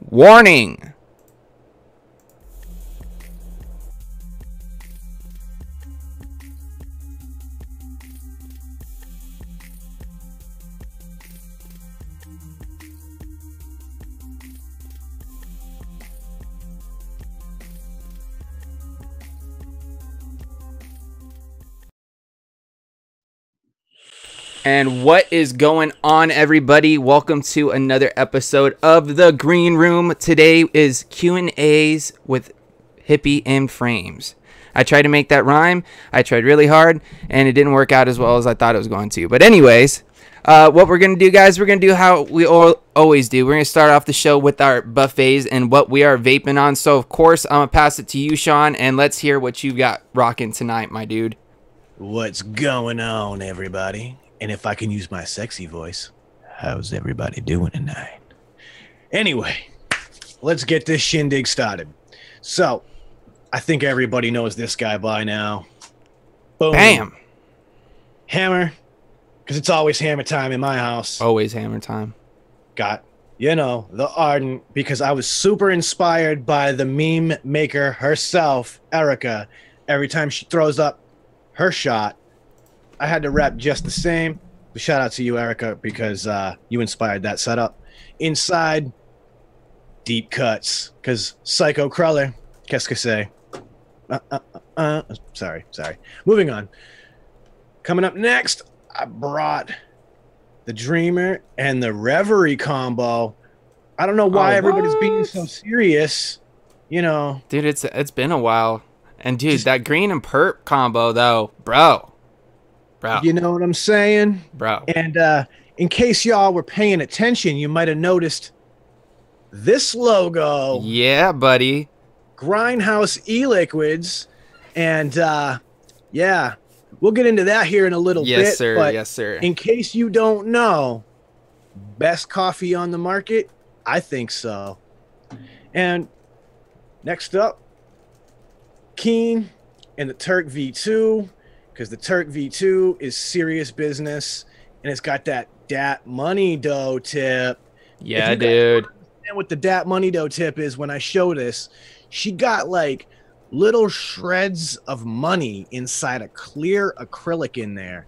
Warning! And what is going on, everybody? Welcome to another episode of The Green Room. Today is Q&As with Hippie in Frames. I tried to make that rhyme. I tried really hard, and it didn't work out as well as I thought it was going to. But anyways, what we're going to do, guys, we're going to do how we always do. We're going to start off the show with our buffets and what we are vaping on. So, of course, I'm going to pass it to you, Sean, and let's hear what you got rocking tonight, my dude. What's going on, everybody? And if I can use my sexy voice, how's everybody doing tonight? Anyway, let's get this shindig started. So, I think everybody knows this guy by now. Boom. Bam. Hammer, because it's always hammer time in my house. Always hammer time. Got, you know, the Ardent, because I was super inspired by the meme maker herself, Erica. Every time she throws up her shot, I had to rap just the same. But shout out to you, Erica, because you inspired that setup. Inside, deep cuts, because Psycho Cruller, qu'est-ce que c'est? Sorry. Moving on. Coming up next, I brought the Dreamer and the Reverie combo. I don't know why everybody's being so serious. You know, dude, it's been a while. And dude, that green and perp combo though, bro. You know what I'm saying? Bro. And in case y'all were paying attention, you might have noticed this logo. Yeah, buddy. Grindhouse e-liquids. And yeah, we'll get into that here in a little bit. Yes, sir. But yes, sir. In case you don't know, best coffee on the market? I think so. And next up, Keen and the Turk V2, because the Turk V2 is serious business and it's got that Dat Money Dough tip. Yeah, dude. And what the Dat Money Dough tip is, when I show this, she got like little shreds of money inside a clear acrylic in there.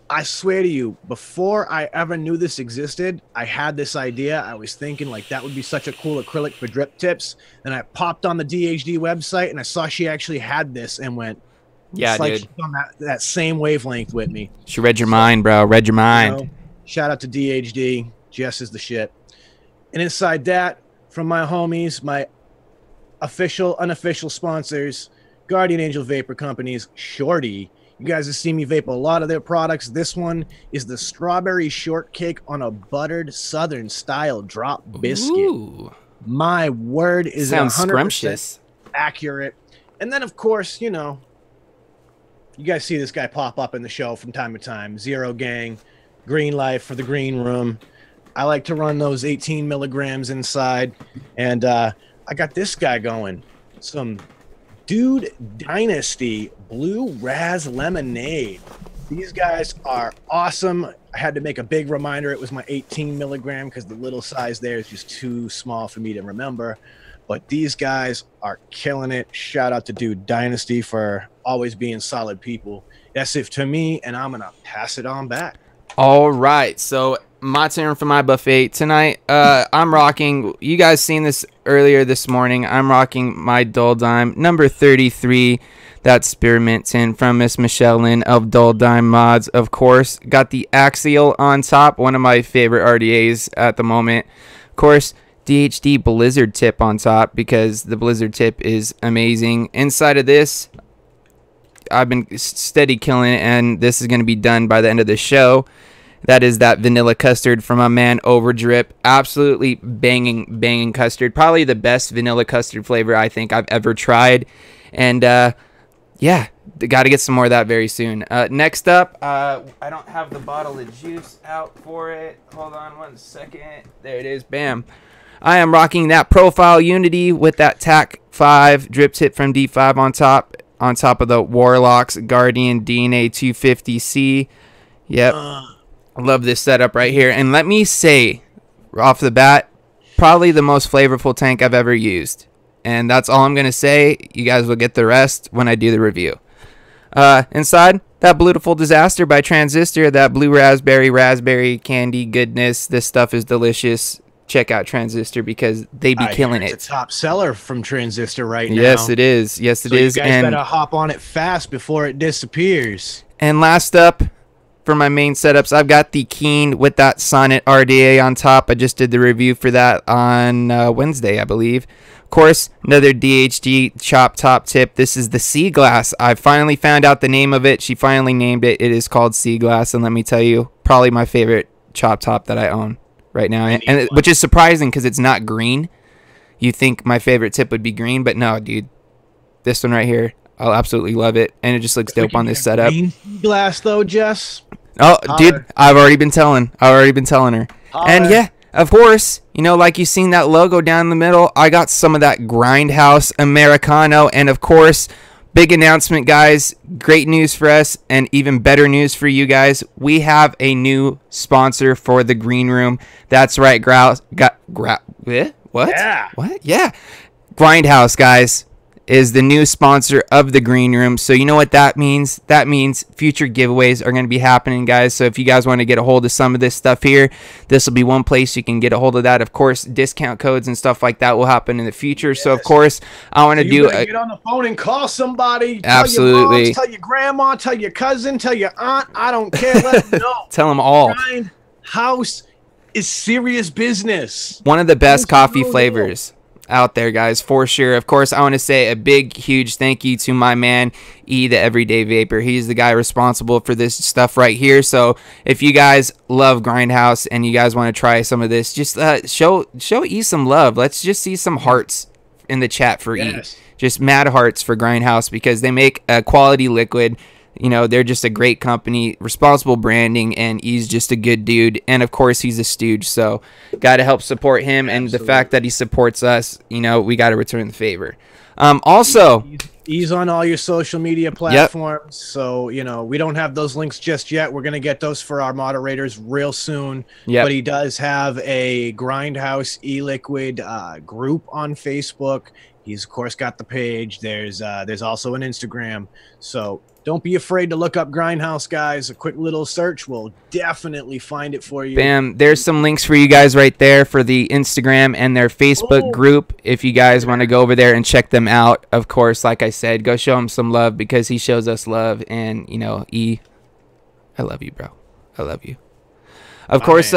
I swear to you, before I ever knew this existed, I had this idea. I was thinking like that would be such a cool acrylic for drip tips. And I popped on the DHD website and I saw she actually had this and went, yeah, it's like dude. she's on that same wavelength with me. She read your mind, bro. Read your mind. You know, shout out to DHD. Jess is the shit. And inside that, from my homies, my official, unofficial sponsors, Guardian Angel Vapor Companies, Shorty. You guys have seen me vape a lot of their products. This one is the strawberry shortcake on a buttered Southern style drop biscuit. Ooh. My word, is sounds 100% scrumptious. Accurate. And then, of course, you know, you guys see this guy pop up in the show from time to time. Zero Gang, Green Life for the Green Room. I like to run those 18 milligrams inside. And I got this guy going. Some Dude Dynasty Blue Raz Lemonade. These guys are awesome. I had to make a big reminder. It was my 18 milligram because the little size there is just too small for me to remember. But these guys are killing it. Shout out to Dude Dynasty for always being solid people. That's it to me, and I'm going to pass it on back. All right. So my turn for my buffet tonight. I'm rocking, you guys seen this earlier this morning, I'm rocking my Dull Dime number 33. That's spearmint tin from Miss Michelle Lynn of Dull Dime Mods, of course. Got the Axial on top, one of my favorite RDAs at the moment. Of course, DHD Blizzard tip on top because the Blizzard tip is amazing. Inside of this, I've been steady killing it, and this is going to be done by the end of the show. That is that vanilla custard from my man Overdrip. Absolutely banging custard. Probably the best vanilla custard flavor I think I've ever tried. And yeah, got to get some more of that very soon. Next up, I don't have the bottle of juice out for it. Hold on one second. There it is. Bam. I am rocking that Profile Unity with that TAC 5 drip tip from D5 on top of the Warlock's Guardian DNA 250C. Yep. I love this setup right here. And let me say, off the bat, probably the most flavorful tank I've ever used. And that's all I'm going to say. You guys will get the rest when I do the review. Inside, that beautiful disaster by Transistor, that blue raspberry candy goodness. This stuff is delicious. Check out Transistor because they be killing it. It's a top seller from Transistor right now. Yes, it is. Yes, it is. You guys better hop on it fast before it disappears. And last up, for my main setups, I've got the Keen with that Sonnet RDA on top. I just did the review for that on Wednesday, I believe. Of course, another DHG chop top tip. This is the Sea Glass. I finally found out the name of it. She finally named it. It is called Sea Glass, and let me tell you, probably my favorite chop top that I own right now, and which is surprising because it's not green. You think my favorite tip would be green, but no, dude. This one right here, I'll absolutely love it, and it just looks dope on this setup. Green glass though, Jess. Oh, dude, I've already been telling her. And yeah, of course, you know, like you seen that logo down the middle, I got some of that Grindhouse Americano, and of course, big announcement, guys. Great news for us, and even better news for you guys. We have a new sponsor for the Green Room. That's right, what? Yeah. What? Yeah. Grindhouse, guys, is the new sponsor of the Green Room. So you know what that means? That means future giveaways are going to be happening, guys. So if you guys want to get a hold of some of this stuff here, this will be one place you can get a hold of that. Of course, discount codes and stuff like that will happen in the future. Yes. So of course, I want to get on the phone and call somebody. Absolutely. Tell your moms, tell your grandma, tell your cousin, tell your aunt. I don't care. Let them know. Tell them all. Grindhouse is serious business. One of the best coffee flavors out there, guys, for sure. Of course, I want to say a big, huge thank you to my man, E, the Everyday Vapor. He's the guy responsible for this stuff right here. So if you guys love Grindhouse and you guys want to try some of this, just show E some love. Let's just see some hearts in the chat for E. Just mad hearts for Grindhouse because they make a quality liquid. You know, they're just a great company, responsible branding, and he's just a good dude. And, of course, he's a stooge, so got to help support him. And the fact that he supports us, you know, we got to return the favor. Also, he's on all your social media platforms. Yep. So, you know, we don't have those links just yet. We're going to get those for our moderators real soon. Yep. But he does have a Grindhouse e-liquid group on Facebook. He's, of course, got the page. There's also an Instagram. So don't be afraid to look up Grindhouse, guys. A quick little search will definitely find it for you. Bam. There's some links for you guys right there for the Instagram and their Facebook group if you guys want to go over there and check them out. Of course, like I said, go show him some love because he shows us love. And, you know, E, I love you, bro. I love you. Of course,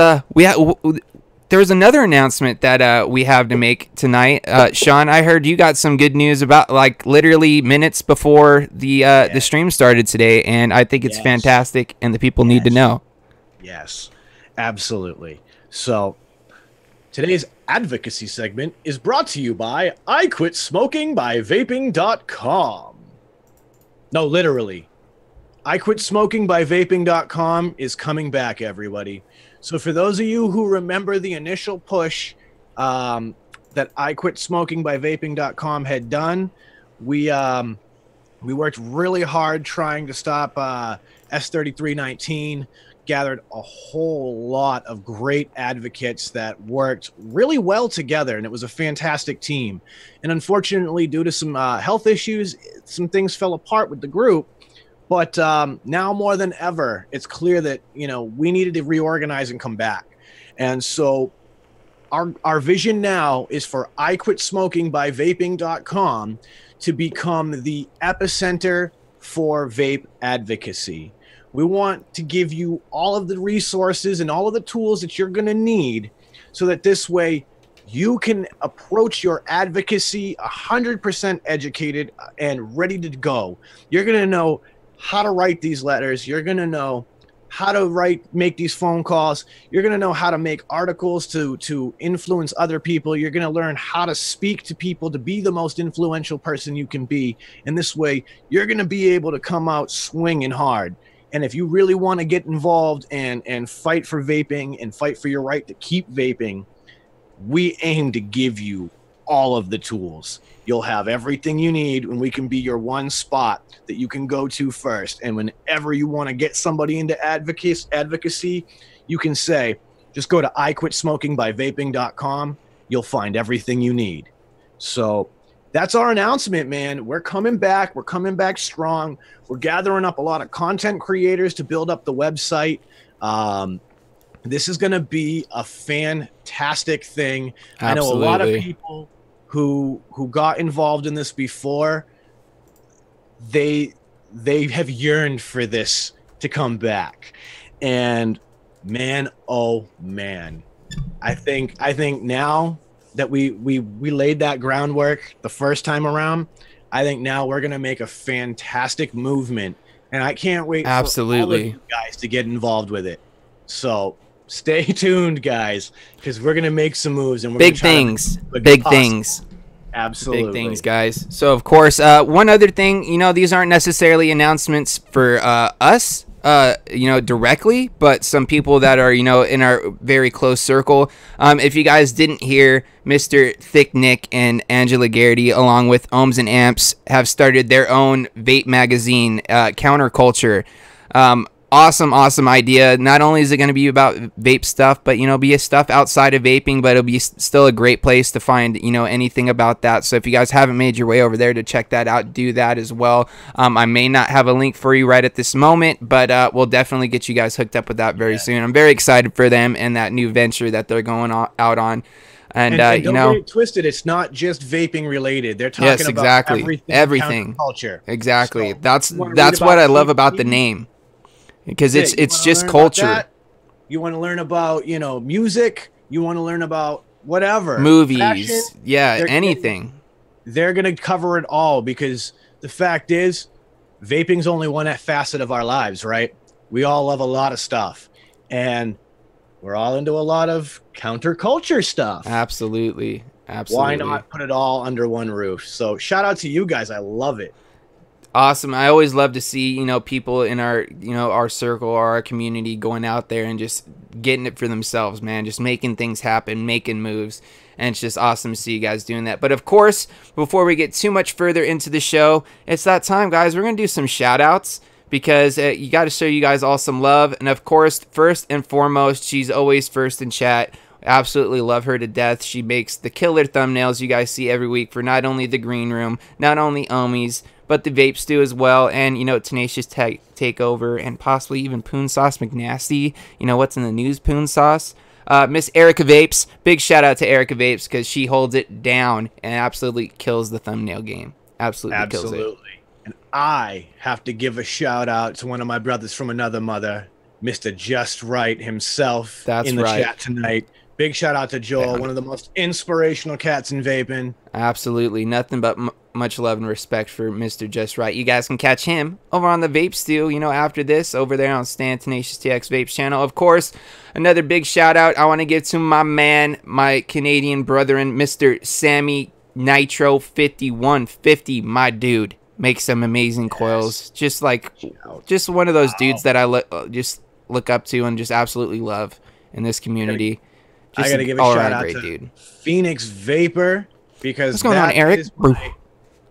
there's another announcement that we have to make tonight. Sean, I heard you got some good news about like literally minutes before the stream started today, and I think it's fantastic, and the people need to know. Yes, absolutely. So today's advocacy segment is brought to you by iQuitSmokingByVaping.com. No, literally. iQuitSmokingByVaping.com is coming back, everybody. So for those of you who remember the initial push that iQuitSmokingByVaping.com had done, we worked really hard trying to stop S3319, gathered a whole lot of great advocates that worked really well together, and it was a fantastic team. And unfortunately, due to some health issues, some things fell apart with the group. But now more than ever, it's clear that, you know, we needed to reorganize and come back. And so our vision now is for iQuitSmokingByVaping.com to become the epicenter for vape advocacy. We want to give you all of the resources and all of the tools that you're going to need so that this way you can approach your advocacy 100% educated and ready to go. You're going to know how to write these letters. You're going to know how to make these phone calls. You're going to know how to make articles to influence other people. You're going to learn how to speak to people to be the most influential person you can be. And this way, you're going to be able to come out swinging hard. And if you really want to get involved and fight for vaping and fight for your right to keep vaping, we aim to give you all of the tools. You'll have everything you need, and we can be your one spot that you can go to first. And whenever you want to get somebody into advocacy, you can say, just go to iQuitSmokingByVaping.com you'll find everything you need. So that's our announcement, man. We're coming back. We're coming back strong. We're gathering up a lot of content creators to build up the website. This is going to be a fantastic thing. Absolutely. I know a lot of people who got involved in this before. They have yearned for this to come back. And man, oh man, I think now that we laid that groundwork the first time around, I think now we're going to make a fantastic movement, and I can't wait for all of you guys to get involved with it. So stay tuned, guys, because we're going to make some moves, and we're big things. Absolutely. Big things, guys. So, of course, one other thing, you know, these aren't necessarily announcements for us, you know, directly, but some people that are, you know, in our very close circle. If you guys didn't hear, Mr. Thick Nick and Angela Garrity, along with Ohms and Amps, have started their own vape magazine, Counterculture. Awesome idea. Not only is it going to be about vape stuff, but, you know, be a stuff outside of vaping, but it'll be still a great place to find, you know, anything about that. So if you guys haven't made your way over there to check that out, do that as well. I may not have a link for you right at this moment, but we'll definitely get you guys hooked up with that very soon. I'm very excited for them and that new venture that they're going out on. And don't you know, get it twisted. It's not just vaping related. They're talking about everything. Culture. Exactly. So that's what I love about the name. Because it's just culture. You want to learn about, you know, music. You want to learn about whatever. Movies. Fashion, anything. They're going to cover it all, because the fact is, vaping's only one facet of our lives, right? We all love a lot of stuff. And we're all into a lot of counterculture stuff. Absolutely. Why not put it all under one roof? So shout out to you guys. I love it. Awesome. I always love to see, you know, people in our, you know, our circle or our community going out there and just getting it for themselves, man. Just making things happen, making moves. And it's just awesome to see you guys doing that. But of course, before we get too much further into the show, it's that time, guys. We're going to do some shout outs, because you got to show you guys all some love. And of course, first and foremost, she's always first in chat. Absolutely love her to death. She makes the killer thumbnails you guys see every week for not only the Green Room, not only Ohmies, but the Vape Stew as well, and, you know, Tenacious Takeover, and possibly even Poon Sauce McNasty. You know, what's in the news, Poon Sauce? Miss Erica Vapes, big shout out to Erica Vapes, because she holds it down and absolutely kills the thumbnail game. Absolutely kills it. And I have to give a shout out to one of my brothers from another mother, Mr. Just Right himself. That's in the chat tonight. Big shout out to Joel, one of the most inspirational cats in vaping. Absolutely. Nothing but much love and respect for Mr. Just Right. You guys can catch him over on the Vape Stew, you know, after this, over there on Stan Tenacious TX Vapes channel. Of course, another big shout out I want to give to my man, my Canadian brethren, Mr. Sammy Nitro 5150. My dude makes some amazing coils. Just one of those dudes that I just look up to and just absolutely love in this community. I gotta give a shout out to Phoenix Vapor, because what's going on, Eric?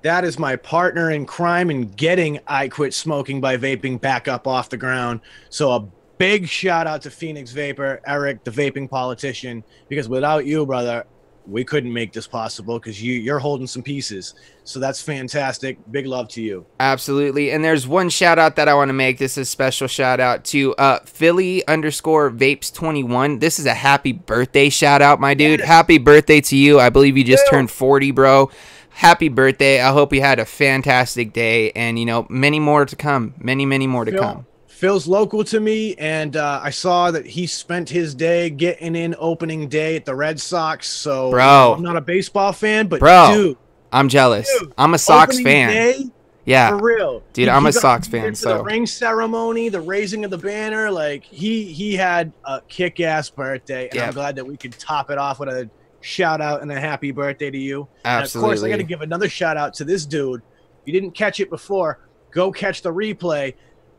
That is my partner in crime in getting I Quit Smoking by Vaping back up off the ground. So a big shout out to Phoenix Vapor, Eric, the vaping politician, because without you, brother, we couldn't make this possible, because you're holding some pieces. So that's fantastic. Big love to you. Absolutely. And there's one shout out that I want to make. This is a special shout out to Philly_Vapes21. This is a happy birthday shout out, my dude. Yes. Happy birthday to you. I believe you just turned 40, bro. Happy birthday. I hope you had a fantastic day, and, you know, many more to come. Many more to come. Phil's local to me, and I saw that he spent his day getting in opening day at the Red Sox. So, bro, I'm not a baseball fan, but dude, I'm jealous. I'm a Sox fan. Day, yeah, for real, dude. I'm a Sox fan. So the ring ceremony, the raising of the banner, like he had a kick-ass birthday, and I'm glad that we could top it off with a shout out and a happy birthday to you. Absolutely. And of course, I got to give another shout out to this dude. If you didn't catch it before, go catch the replay.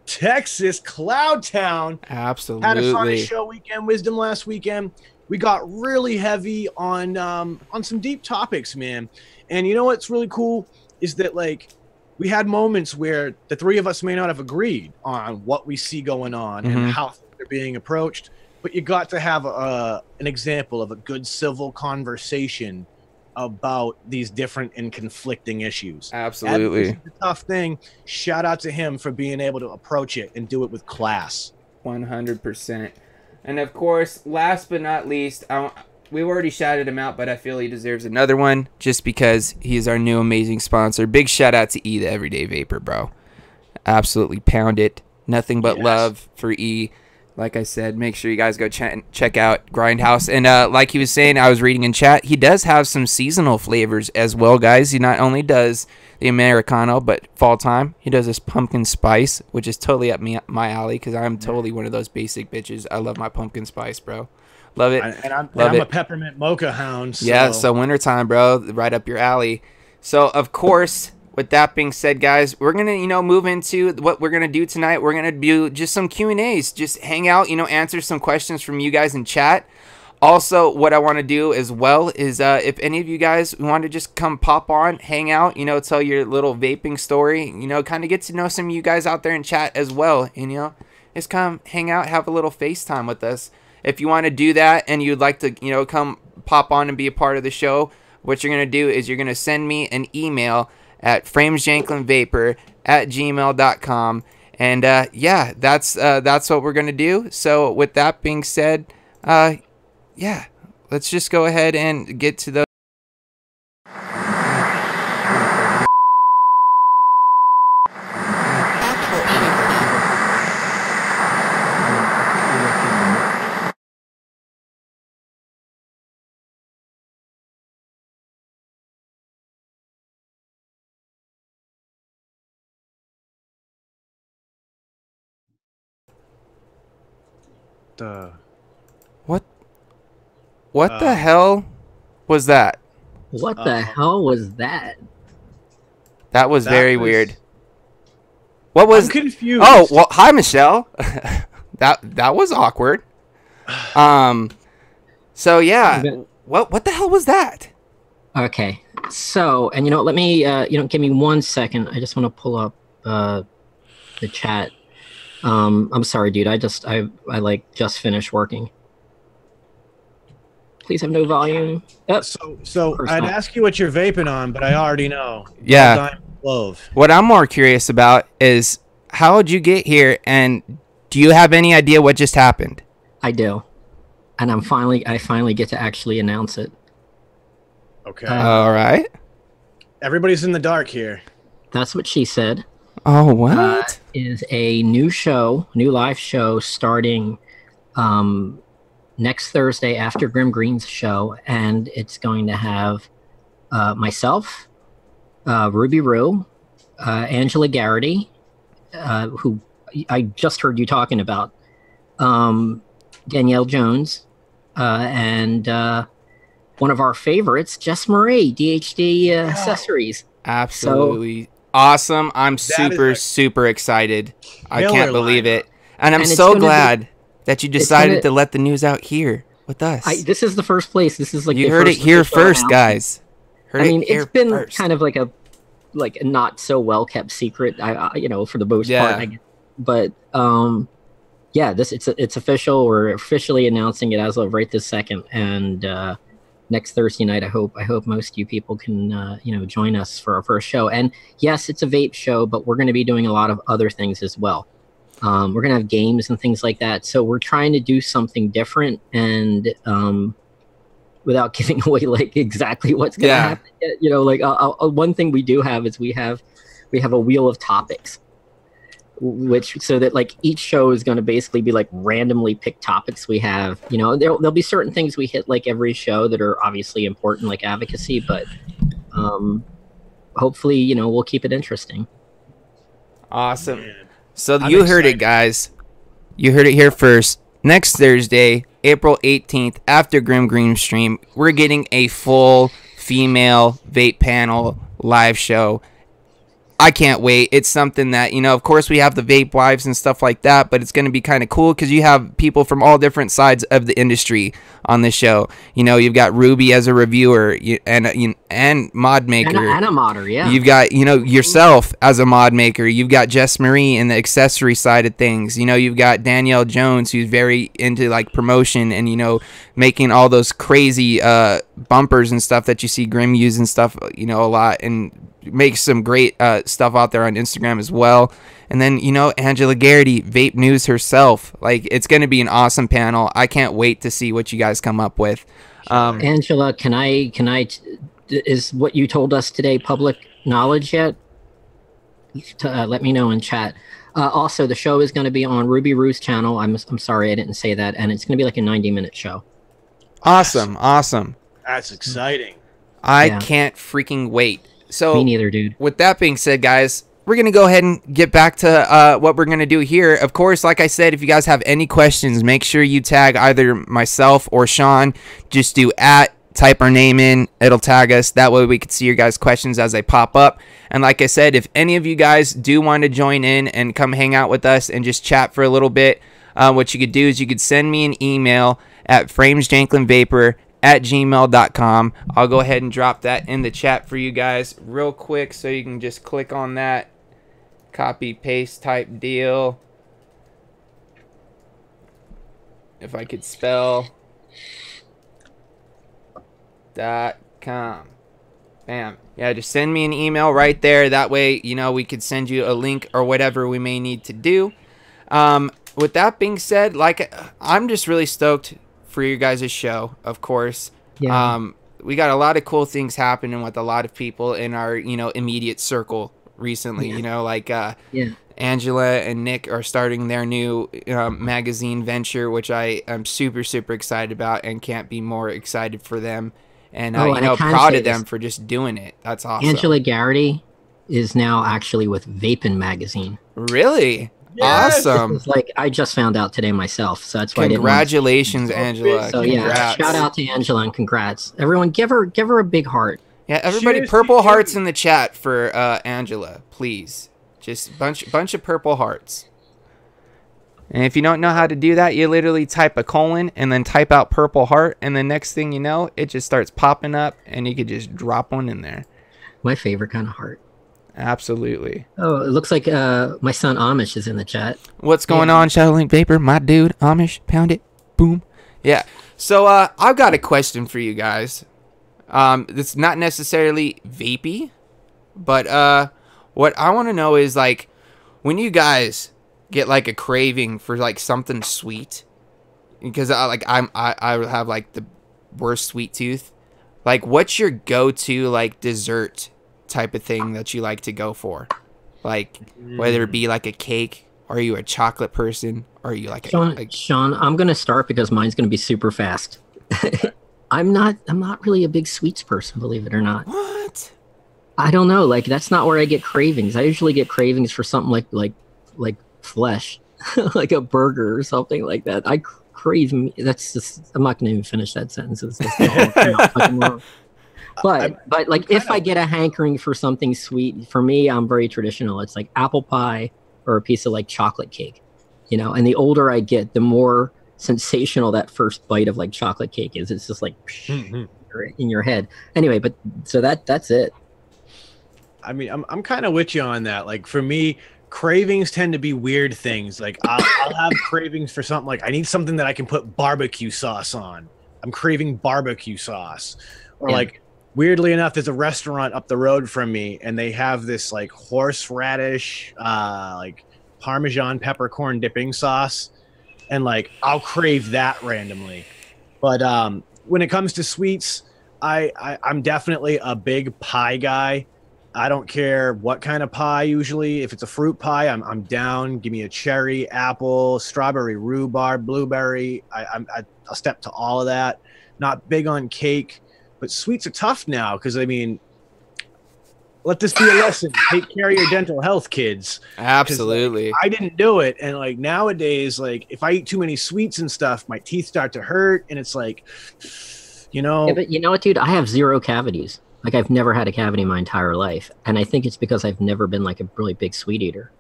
Texas Cloud Town. Absolutely. Had a fun show weekend, Wisdom last weekend. We got really heavy on some deep topics, man. And you know what's really cool is that, like, we had moments where the three of us may not have agreed on what we see going on and how they're being approached. but you got to have an example of a good civil conversation about these different and conflicting issues. Absolutely. Advocacy's a tough thing. Shout out to him for being able to approach it and do it with class. 100%. And of course, last but not least, we've already shouted him out, but I feel he deserves another one just because he is our new amazing sponsor. Big shout out to E, the Everyday Vapor, bro. Absolutely pound it. Nothing but love for E. Like I said, make sure you guys go check out Grindhouse. And like he was saying, I was reading in chat, he does have some seasonal flavors as well, guys. He not only does the Americano, but fall time, he does this pumpkin spice, which is totally up my alley because I'm totally one of those basic bitches. I love my pumpkin spice, bro. Love it. And I'm a peppermint mocha hound. So. Yeah, so wintertime, bro, right up your alley. So, of course, with that being said, guys, we're going to, move into what we're going to do tonight. We're going to do just some Q&As, just hang out, answer some questions from you guys in chat. Also, what I want to do as well is if any of you guys want to just come pop on, hang out, tell your little vaping story, kind of get to know some of you guys out there in chat as well. And, just come hang out, have a little FaceTime with us. If you want to do that and you'd like to, come pop on and be a part of the show, what you're going to do is you're going to send me an email at framesjanklinvapor@gmail.com. And, yeah, that's what we're going to do. So with that being said, yeah, let's just go ahead and get to the... What the hell was that? What the hell was that? That was very weird. What was? I'm confused. Oh, well, hi, Michelle. that was awkward. So yeah, what the hell was that? Okay, so and let me give me 1 second. I just want to pull up the chat. I'm sorry, dude. I just finished working. Please have no volume. Oh, so I'd ask you what you're vaping on, but I already know. Yeah. What I'm more curious about is how did you get here, and do you have any idea what just happened? I do, and I finally get to actually announce it. Okay. All right. Everybody's in the dark here. That's what she said. Oh, what? Is a new live show starting next Thursday after Grim Green's show, and it's going to have myself, Ruby Roo, Angela Garrity, who I just heard you talking about, Danielle Jones, and one of our favorites, Jess Marie, DHD Accessories. Absolutely awesome. I'm super excited. I can't believe it. And I'm so glad that you decided to let the news out here with us. This is the first place. This is like you heard it here first, guys. It's been kind of like a not so well kept secret. For the most part. I guess. But yeah, it's official. We're officially announcing it as of right this second. And next Thursday night, I hope most of you people can join us for our first show. And yes, it's a vape show, but we're going to be doing a lot of other things as well. We're going to have games and things like that. So we're trying to do something different and without giving away exactly what's going to happen. One thing we do have is we have a wheel of topics, so that each show is going to basically be randomly picked topics we have. There'll be certain things we hit every show that are obviously important, like advocacy, but hopefully, we'll keep it interesting. Awesome. So you heard it, guys. You heard it here first. Next Thursday, April 18th, after Grim Green stream, we're getting a full female vape panel live show. I can't wait. It's something that, you know, of course we have the vape wives and stuff like that, but it's going to be kind of cool because you have people from all different sides of the industry on this show. You know, you've got Ruby as a reviewer and mod maker. And a modder, yeah. You've got, you know, yourself as a mod maker. You've got Jess Marie in the accessory side of things. You know, you've got Danielle Jones, who's very into like promotion and, you know, making all those crazy bumpers and stuff that you see Grim use and stuff, you know, a lot, and makes some great stuff out there on Instagram as well. And then, you know, Angela Garrity, Vape News herself. Like, it's going to be an awesome panel. I can't wait to see what you guys come up with. Angela, is what you told us today public knowledge yet? Let me know in chat. Also, the show is going to be on Ruby Roo's channel. I'm sorry I didn't say that, and it's going to be like a 90-minute show. Awesome. That's exciting. I can't freaking wait. So, me neither, dude. With that being said, guys, we're going to go ahead and get back to what we're going to do here. Of course, like I said, if you guys have any questions, make sure you tag either myself or Sean. Just do type our name in. It'll tag us. That way we can see your guys' questions as they pop up. And like I said, if any of you guys do want to join in and come hang out with us and just chat for a little bit, what you could do is you could send me an email at framesjanklinvapor@gmail.com. I'll go ahead and drop that in the chat for you guys real quick so you can just click on that. Copy, paste type deal. If I could spell. .com. Bam. Yeah, just send me an email right there. That way, you know, we could send you a link or whatever we may need to do. With that being said, like, I'm just really stoked for you guys' show, of course. Yeah. We got a lot of cool things happening with a lot of people in our, you know, immediate circle recently. You know, like Angela and Nick are starting their new magazine venture, which I am super excited about and can't be more excited for them. And you know, proud of them for just doing it. That's awesome. Angela Garrity is now actually with Vapin magazine. Really? Yes! Awesome. It's like, I just found out today myself, so that's why. Congratulations, Angela. So yeah, shout out to Angela and congrats. Everyone, give her a big heart. Yeah, everybody, purple hearts in the chat for Angela, please. Just bunch of purple hearts. And if you don't know how to do that, you literally type a colon and then type out purple heart, and the next thing you know, it just starts popping up, and you could just drop one in there. My favorite kind of heart. Absolutely. Oh, it looks like my son Amish is in the chat. What's going on, Shadowlink Vapor? My dude, Amish, pound it, boom. Yeah. So I've got a question for you guys. It's not necessarily vapey, but what I want to know is, like, when you guys get like a craving for like something sweet, because I have like the worst sweet tooth. Like, what's your go-to like dessert type of thing that you like to go for? Like, whether it be like a cake, or are you a chocolate person, or are you like Sean, I'm gonna start because mine's gonna be super fast. I'm not really a big sweets person, believe it or not. What? I don't know. Like, that's not where I get cravings. I usually get cravings for something like flesh, like a burger or something like that. I crave. That's just. I'm not gonna even finish that sentence. It's just But like, if I get a hankering for something sweet, for me, I'm very traditional. It's like apple pie or a piece of like chocolate cake, you know. And the older I get, the more sensational that first bite of like chocolate cake is. It's just like in your head. Anyway, but so that's it. I mean, I'm kind of with you on that. Like, for me, cravings tend to be weird things. Like, I'll have cravings for something like, I need something that I can put barbecue sauce on. I'm craving barbecue sauce. Or like, weirdly enough, there's a restaurant up the road from me, and they have this like horseradish, like Parmesan peppercorn dipping sauce, and like, I'll crave that randomly. But when it comes to sweets, I'm definitely a big pie guy. I don't care what kind of pie. Usually, if it's a fruit pie, I'm down. Give me a cherry, apple, strawberry, rhubarb, blueberry. I'll step to all of that. Not big on cake. But sweets are tough now because, I mean, let this be a lesson. Take care of your dental health, kids. Absolutely. Like, I didn't do it. And, like, nowadays, like, if I eat too many sweets and stuff, my teeth start to hurt. And it's like, you know. Yeah, but you know what, dude? I have 0 cavities. Like I've never had a cavity my entire life, and I think it's because I've never been like a really big sweet eater.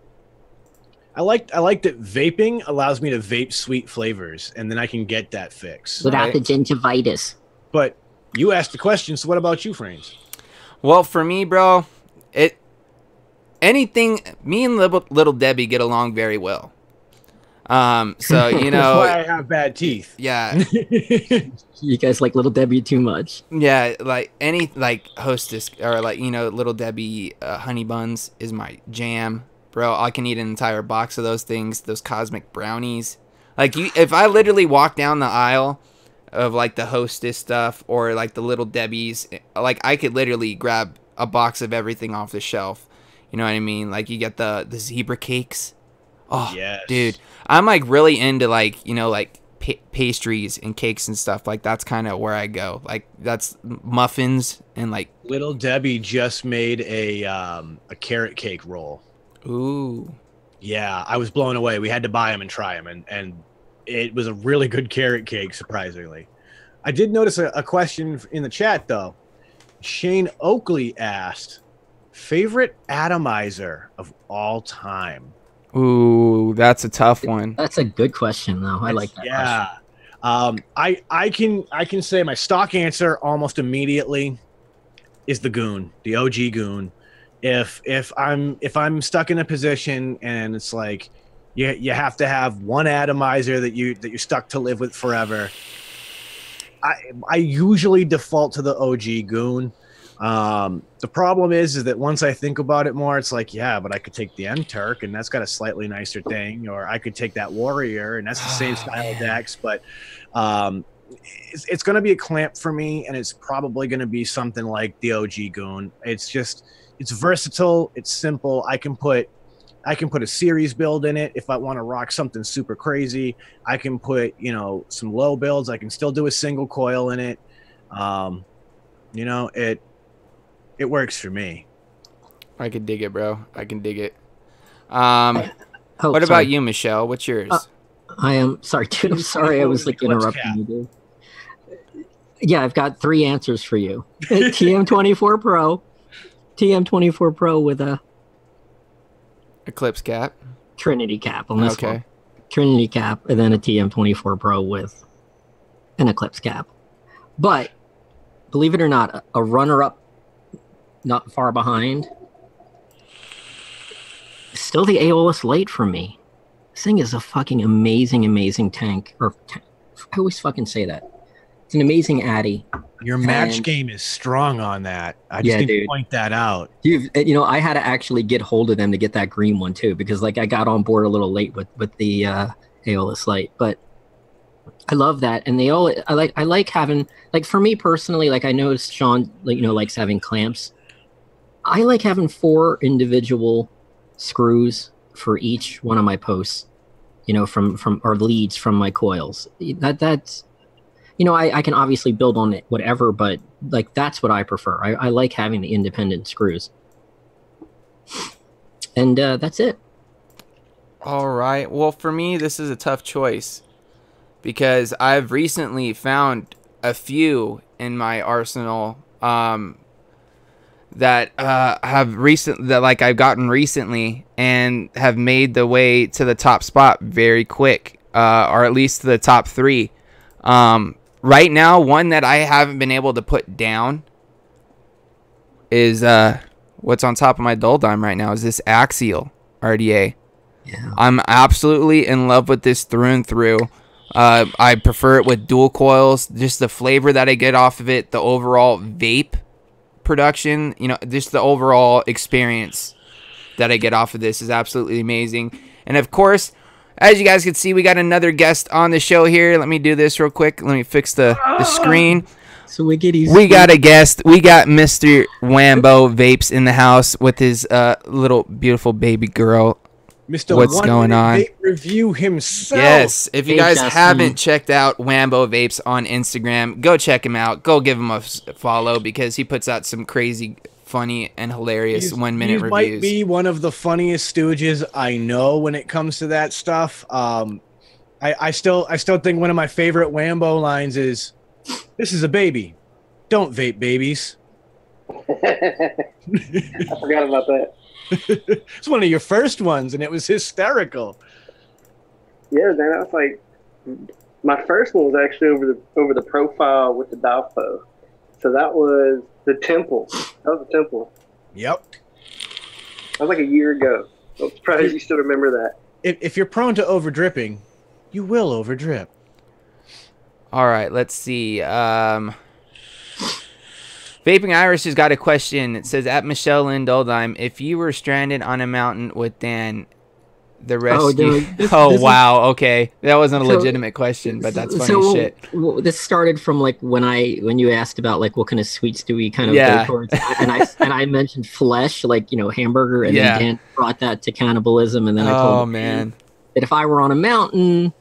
I like that vaping allows me to vape sweet flavors, and then I can get that fix without the gingivitis. But you asked the question, so what about you, Frames? Well, for me, bro, anything. Me and little Debbie get along very well. So you know, that's why I have bad teeth. Yeah. You guys like Little Debbie too much. Yeah, like any Hostess or Little Debbie honey buns is my jam, bro. I can eat an entire box of those things. Those cosmic brownies. If I literally walk down the aisle of the Hostess stuff or the Little Debbie's, I could literally grab a box of everything off the shelf. You know what I mean? You get the zebra cakes. Oh, yes. Dude, I'm really into pastries and cakes and stuff. That's kind of where I go. That's muffins and Little Debbie just made a carrot cake roll. Ooh. Yeah, I was blown away. We had to buy them and try them, and it was a really good carrot cake, surprisingly. I did notice a question in the chat though. Shane Oakley asked, favorite atomizer of all time. Ooh, that's a tough one. That's a good question, though. I like that. Yeah, question. I can say my stock answer almost immediately is the Goon, the OG Goon. If I'm stuck in a position and it's you have to have one atomizer that you're stuck to live with forever, I usually default to the OG Goon. The problem is that once I think about it more, it's yeah, but I could take the M-Turk and that's got a slightly nicer thing, or I could take that Warrior and that's the same style of decks, but it's going to be a clamp for me, and it's probably going to be something like the OG Goon. It's versatile, it's simple. I can put a series build in it if I want to rock something super crazy. I can put some low builds. I can still do a single coil in it. It works for me. I can dig it, bro. I can dig it. What about you, Michelle? What's yours? I am sorry, dude. I'm sorry. I was interrupting you, dude. Yeah, I've got 3 answers for you. TM24 Pro, TM24 Pro with a Eclipse cap, Trinity cap on this one. Trinity cap, and then a TM24 Pro with an Eclipse cap. But believe it or not, a runner-up not far behind, still the Aeolus Light for me. This thing is a fucking amazing tank. I always fucking say that. It's an amazing Addy. Your match game is strong on that. I just need to point that out. I had to actually get hold of them to get that green one too, because I got on board a little late with the Aeolus Light, but I love that. And I like having, for me personally, I noticed Sean likes having clamps. I like having 4 individual screws for each one of my posts, from or leads from my coils. That's I can obviously build on it, whatever, but that's what I prefer. I like having the independent screws. And that's it. All right. Well, for me, this is a tough choice because I've recently found a few in my arsenal that I've gotten recently and have made the way to the top spot very quick, or at least to the top 3. Right now, one that I haven't been able to put down is what's on top of my dull dime right now is this Axial RDA. Yeah. I'm absolutely in love with this through and through. I prefer it with dual coils. Just the flavor that I get off of it, the overall vape production, just the overall experience that I get off of this is absolutely amazing. And of course, as you guys can see, we got another guest on the show here. Let me do this real quick. Let me fix the screen. So we got a guest. We got Mr. Wambo Vapes in the house with his little beautiful baby girl. Mr. What's going on? Vape review himself. Yes, if you guys haven't checked out Wambo Vapes on Instagram, go check him out. Go give him a follow because he puts out some crazy, funny, and hilarious 1-minute reviews. He might be one of the funniest stooges I know when it comes to that stuff. I still think one of my favorite Wambo lines is, "This is a baby. Don't vape babies." I forgot about that. It's one of your first ones, and it was hysterical. Yeah, man, that was like my first one was actually over the profile with the Dalpo. So that was the Temple. That was the Temple. Yep. That was like a year ago. I'm surprised you still remember that. If you're prone to over dripping, you will over drip. All right, let's see. Vaping Irish has got a question. It says, at Michelle Lynn Doldime, if you were stranded on a mountain with Dan, the rescue... wow, okay. That wasn't a legitimate question, but that's funny shit. This started from like when you asked about like what kind of sweets do we kind of go towards, and I mentioned flesh, like, you know, hamburger, and then Dan brought that to cannibalism, and then I told him that if I were on a mountain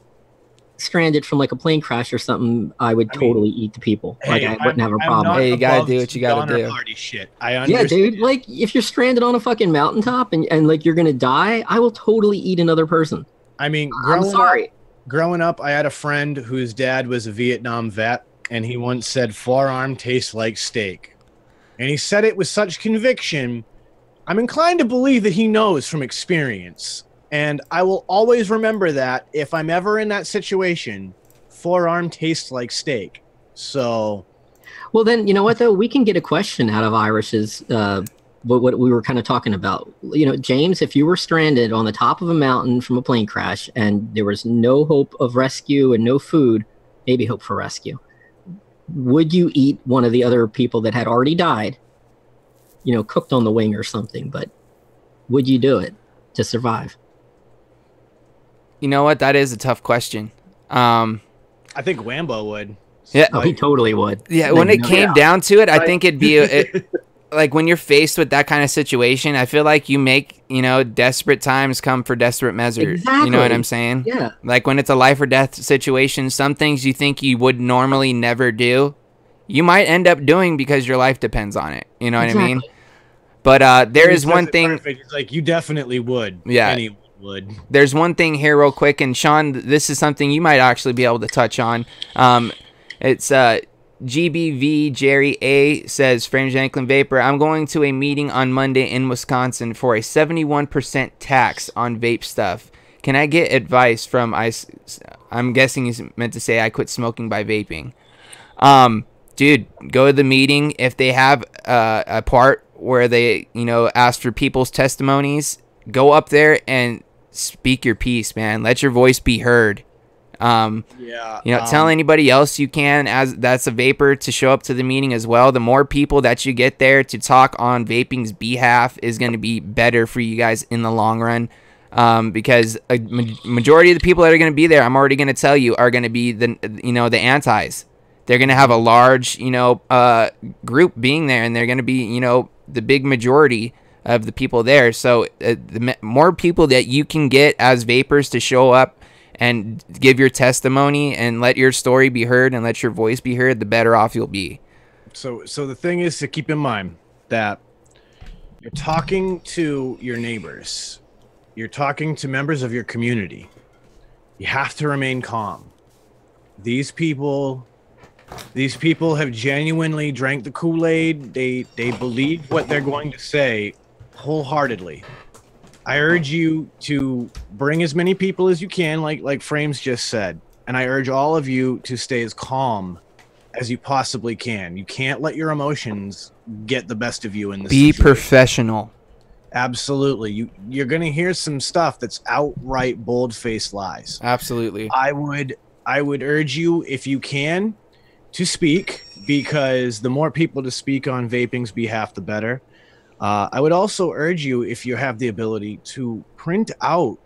stranded from like a plane crash or something, I would totally eat the people. Like, I wouldn't have a problem. Hey, you gotta do what you gotta do. Party shit. I understand. Yeah, dude. Like, if you're stranded on a fucking mountaintop and like you're gonna die, I will totally eat another person. I mean, growing up, I had a friend whose dad was a Vietnam vet, and he once said, "Forearm tastes like steak," and he said it with such conviction. I'm inclined to believe that he knows from experience. And I will always remember that if I'm ever in that situation. Forearm tastes like steak. So, well, then, you know what, though? We can get a question out of Irish's, what we were kind of talking about. You know, James, if you were stranded on the top of a mountain from a plane crash and there was no hope of rescue and no food, maybe hope for rescue, would you eat one of the other people that had already died, you know, cooked on the wing or something? But would you do it to survive? You know what? That is a tough question. I think Wambo would. Yeah, he totally would. Yeah, when it came down to it, I think it'd be like when you're faced with that kind of situation. I feel like you make, you know, desperate times come for desperate measures. Exactly. You know what I'm saying? Yeah. Like when it's a life or death situation, some things you think you would normally never do, you might end up doing because your life depends on it. You know what I mean? But there is one thing. It's like you definitely would. Yeah. Anyone would. There's one thing here real quick, and Sean, this is something you might actually be able to touch on. It's GBV Jerry A says, Frames Yanklin Vapor, I'm going to a meeting on Monday in Wisconsin for a 71% tax on vape stuff. Can I get advice from I'm guessing he's meant to say I quit smoking by vaping. Dude, go to the meeting. If they have a part where they, you know, ask for people's testimonies, go up there and speak your piece, man. Let your voice be heard. You know, tell anybody else you can as that's a vapor to show up to the meeting as well. The more people that you get there to talk on vaping's behalf is going to be better for you guys in the long run. Because a majority of the people that are going to be there, I'm already going to tell you, are going to be the antis. They're going to have a large, group being there, and they're going to be, the big majority of the people there. So the more people that you can get as vapors to show up and give your testimony and let your story be heard and let your voice be heard, the better off you'll be. So the thing is to keep in mind that you're talking to your neighbors. You're talking to members of your community. You have to remain calm. These people have genuinely drank the Kool-Aid. They believe what they're going to say wholeheartedly. I urge you to bring as many people as you can, like Frames just said. And I urge all of you to stay as calm as you possibly can. You can't let your emotions get the best of you in this Be situation. professional. Absolutely. You're going to hear some stuff that's outright bold-faced lies. Absolutely. I would urge you, if you can, to speak, because the more people to speak on vaping's behalf, the better. I would also urge you, if you have the ability, to print out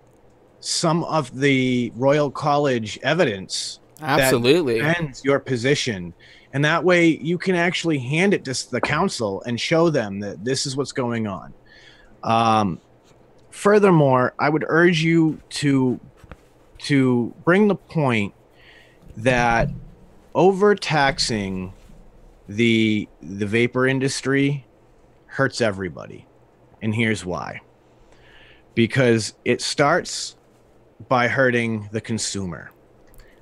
some of the Royal College evidence Absolutely that defends your position. And that way you can actually hand it to the council and show them that this is what's going on. Furthermore, I would urge you to bring the point that overtaxing the vapor industry hurts everybody. And here's why. Because it starts by hurting the consumer.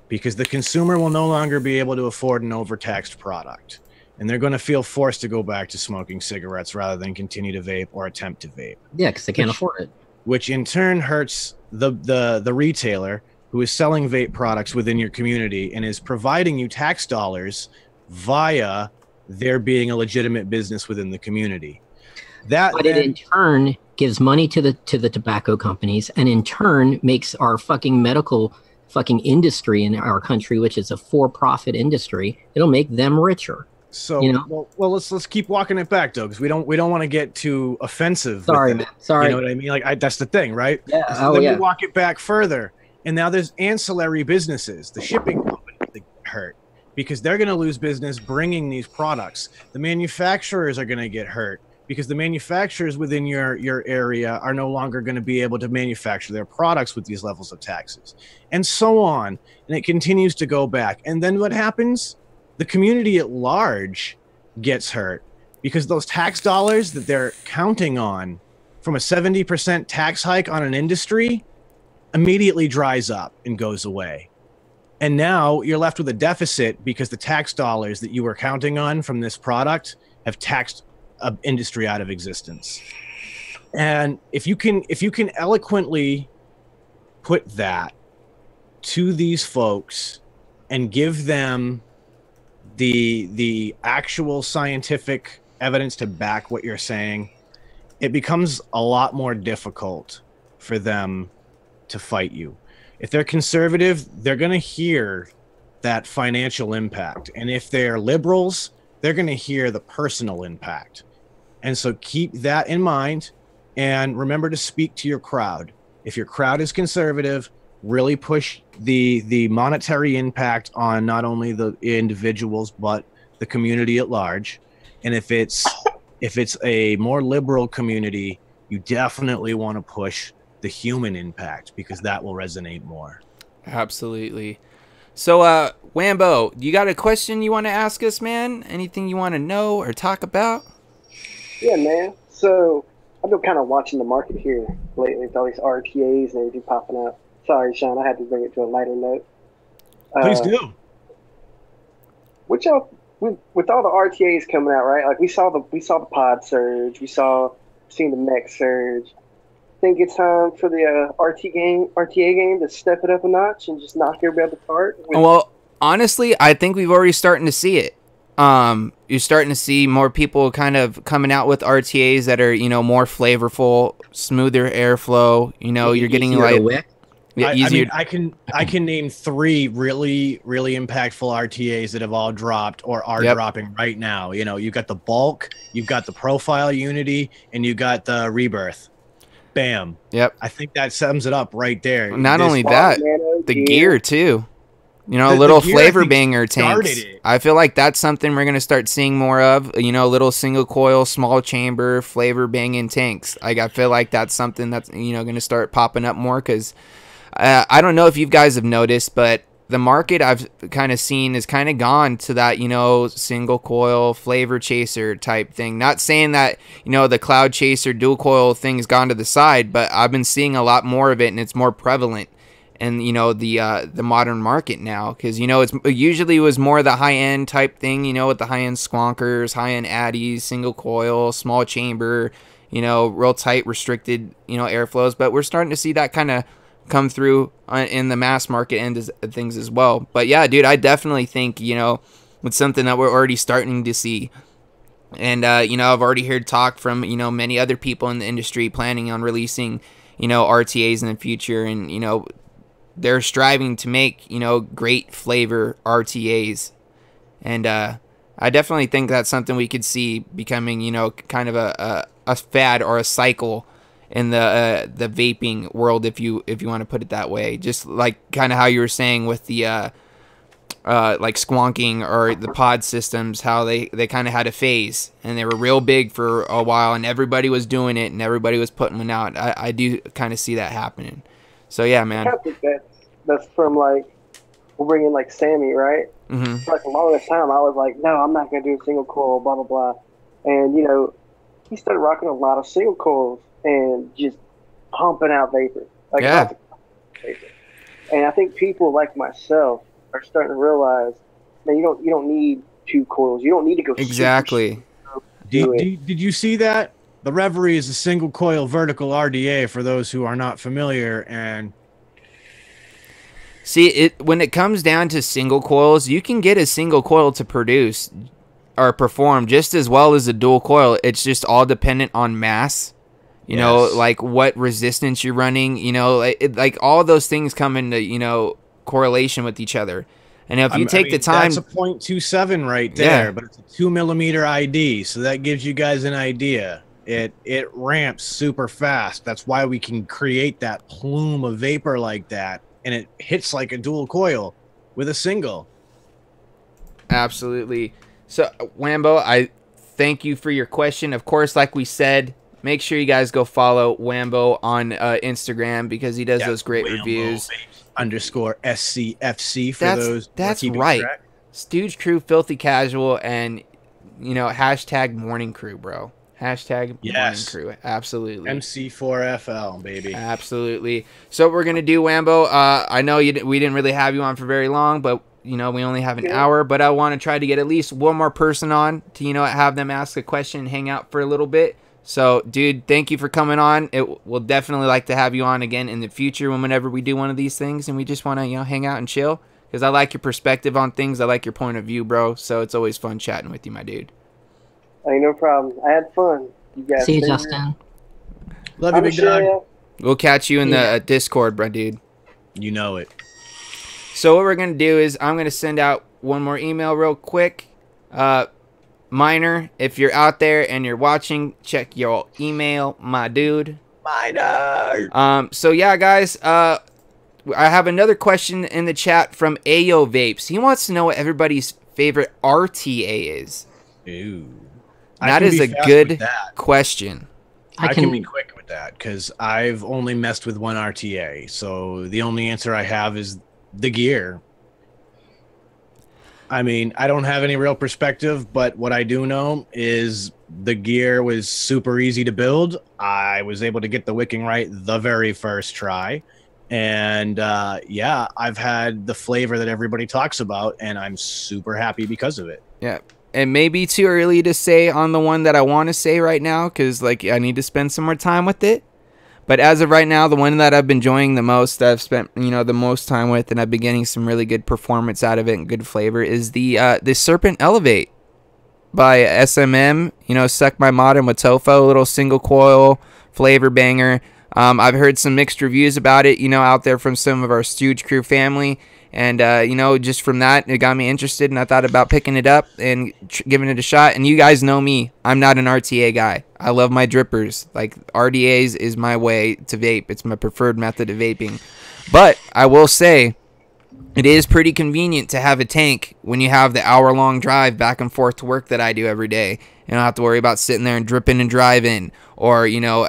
Because the consumer will no longer be able to afford an overtaxed product. and they're going to feel forced to go back to smoking cigarettes rather than continue to vape or attempt to vape. Yeah, because they can't afford it. Which in turn hurts the retailer who is selling vape products within your community and is providing you tax dollars via there being a legitimate business within the community. But it in turn gives money to the tobacco companies, and in turn makes our fucking medical fucking industry in our country, which is a for-profit industry, it'll make them richer. So, you know? well, let's keep walking it back though, because we don't want to get too offensive. Sorry, man. Sorry. You know what I mean? Like that's the thing, right? Yeah. So then we walk it back further, and now there's ancillary businesses. The shipping companies that get hurt because they're going to lose business bringing these products. The manufacturers are going to get hurt because the manufacturers within your area are no longer going to be able to manufacture their products with these levels of taxes, and so on. And it continues to go back. And then what happens? The community at large gets hurt because those tax dollars that they're counting on from a 70% tax hike on an industry immediately dries up and goes away. And now you're left with a deficit because the tax dollars that you were counting on from this product have taxed an industry out of existence. And if you can eloquently put that to these folks and give them the actual scientific evidence to back what you're saying, it becomes a lot more difficult for them to fight you. If they're conservative, they're going to hear that financial impact. And if they're liberals, they're going to hear the personal impact. And so keep that in mind and remember to speak to your crowd. If your crowd is conservative, really push the monetary impact on not only the individuals but the community at large. And if it's a more liberal community, you definitely want to push the human impact because that will resonate more. Absolutely. So Wambo, you got a question you want to ask us, man? Anything you want to know or talk about? Yeah, man. So I've been kind of watching the market here lately with all these RTAs and everything popping up. Sorry, Sean, I had to bring it to a lighter note. Please do. With all the RTAs coming out, right? Like we saw the pod surge, seen the mech surge. Think it's time for the RTA game to step it up a notch and just knock everybody apart? Well, honestly, I think we've already starting to see it. You're starting to see more people kind of coming out with RTAs that are, more flavorful, smoother airflow. You're getting like. Yeah, I can name 3 really, really impactful RTAs that have all dropped or are dropping right now. You've got the bulk, you've got the profile unity, and you got the rebirth. Bam. Yep. I think that sums it up right there. Not only that, the gear too. Little flavor banger tanks. I feel like that's something we're going to start seeing more of. Little single coil, small chamber, flavor banging tanks. I feel like that's something that's, going to start popping up more because I don't know if you guys have noticed, but the market I've kind of seen is kind of gone to that, single coil flavor chaser type thing. Not saying that, the cloud chaser dual coil thing's gone to the side, but I've been seeing a lot more of it and it's more prevalent in, the modern market now. Cause it usually was more the high end type thing, with the high end squonkers, high end addies, single coil, small chamber, real tight restricted, airflows. But we're starting to see that kind of come through in the mass market end of things as well. But yeah, dude, I definitely think, it's something that we're already starting to see. And, I've already heard talk from, many other people in the industry planning on releasing, RTAs in the future. And, they're striving to make, great flavor RTAs. And I definitely think that's something we could see becoming, kind of a fad or a cycle in the vaping world, if you want to put it that way. Just like kind of how you were saying with the like squonking or the pod systems, how they kind of had a phase and they were real big for a while and everybody was doing it and everybody was putting one out. I do kind of see that happening. So yeah, man. I think that's from like we'll bring in like Sammy, right? Mm-hmm. For like the longest time, I was like, no, I'm not gonna do a single coil, blah blah blah, and he started rocking a lot of single coils and just pumping out vapor. Like yeah. Vapor. And I think people like myself are starting to realize, man, you don't need two coils. You don't need to go exactly. Did you see that? The Reverie is a single coil vertical RDA for those who are not familiar. And see, when it comes down to single coils, you can get a single coil to produce or perform just as well as a dual coil. It's just all dependent on mass. You know, like what resistance you're running. You know, like all those things come into correlation with each other. And if you take the time, that's a 0.27 right there, but it's a 2 millimeter ID, so that gives you guys an idea. It ramps super fast. That's why we can create that plume of vapor like that, and it hits like a dual coil with a single. Absolutely. So, Wambo, I thank you for your question. Of course, like we said, make sure you guys go follow Wambo on Instagram because he does those great reviews. _SCFC for those. That's right. Stooge Crew, Filthy Casual, and hashtag Morning Crew, bro. Hashtag Morning Crew. Absolutely. MC4FL, baby. Absolutely. So what we're gonna do, Wambo. I know we didn't really have you on for very long, but we only have an hour. But I want to try to get at least one more person on to have them ask a question and hang out for a little bit. So, dude, thank you for coming on. We'll definitely like to have you on again in the future whenever we do one of these things, and we just want to hang out and chill because I like your perspective on things. I like your point of view, bro. So it's always fun chatting with you, my dude. Hey, no problem. I had fun. You guys see you, Justin. Love you, big dog. We'll catch you in the Discord, bro, dude. You know it. So what we're gonna do is I'm gonna send out one more email real quick. Minor, if you're out there and you're watching, check your email, my dude. Minor. So yeah, guys, I have another question in the chat from Ayo Vapes. He wants to know what everybody's favorite RTA is. Ooh. That is a good question. I can be quick with that because I've only messed with one RTA. So the only answer I have is the gear. I mean, I don't have any real perspective, but what I do know is the gear was super easy to build. I was able to get the wicking right the very first try. And yeah, I've had the flavor that everybody talks about, and I'm super happy because of it. Yeah. It may be too early to say on the one that I want to say right now because, I need to spend some more time with it. But as of right now, the one that I've been enjoying the most, that I've spent, the most time with, and I've been getting some really good performance out of it and good flavor, is the Serpent Elevate by SMM. Suck My Modern with Tofo, a little single coil flavor banger. I've heard some mixed reviews about it, out there from some of our Stooge Crew family. And, just from that, it got me interested, and I thought about picking it up and giving it a shot. And you guys know me. I'm not an RTA guy. I love my drippers. RDAs is my way to vape. It's my preferred method of vaping. But I will say it is pretty convenient to have a tank when you have the hour-long drive back and forth to work that I do every day. You don't have to worry about sitting there and dripping and driving or,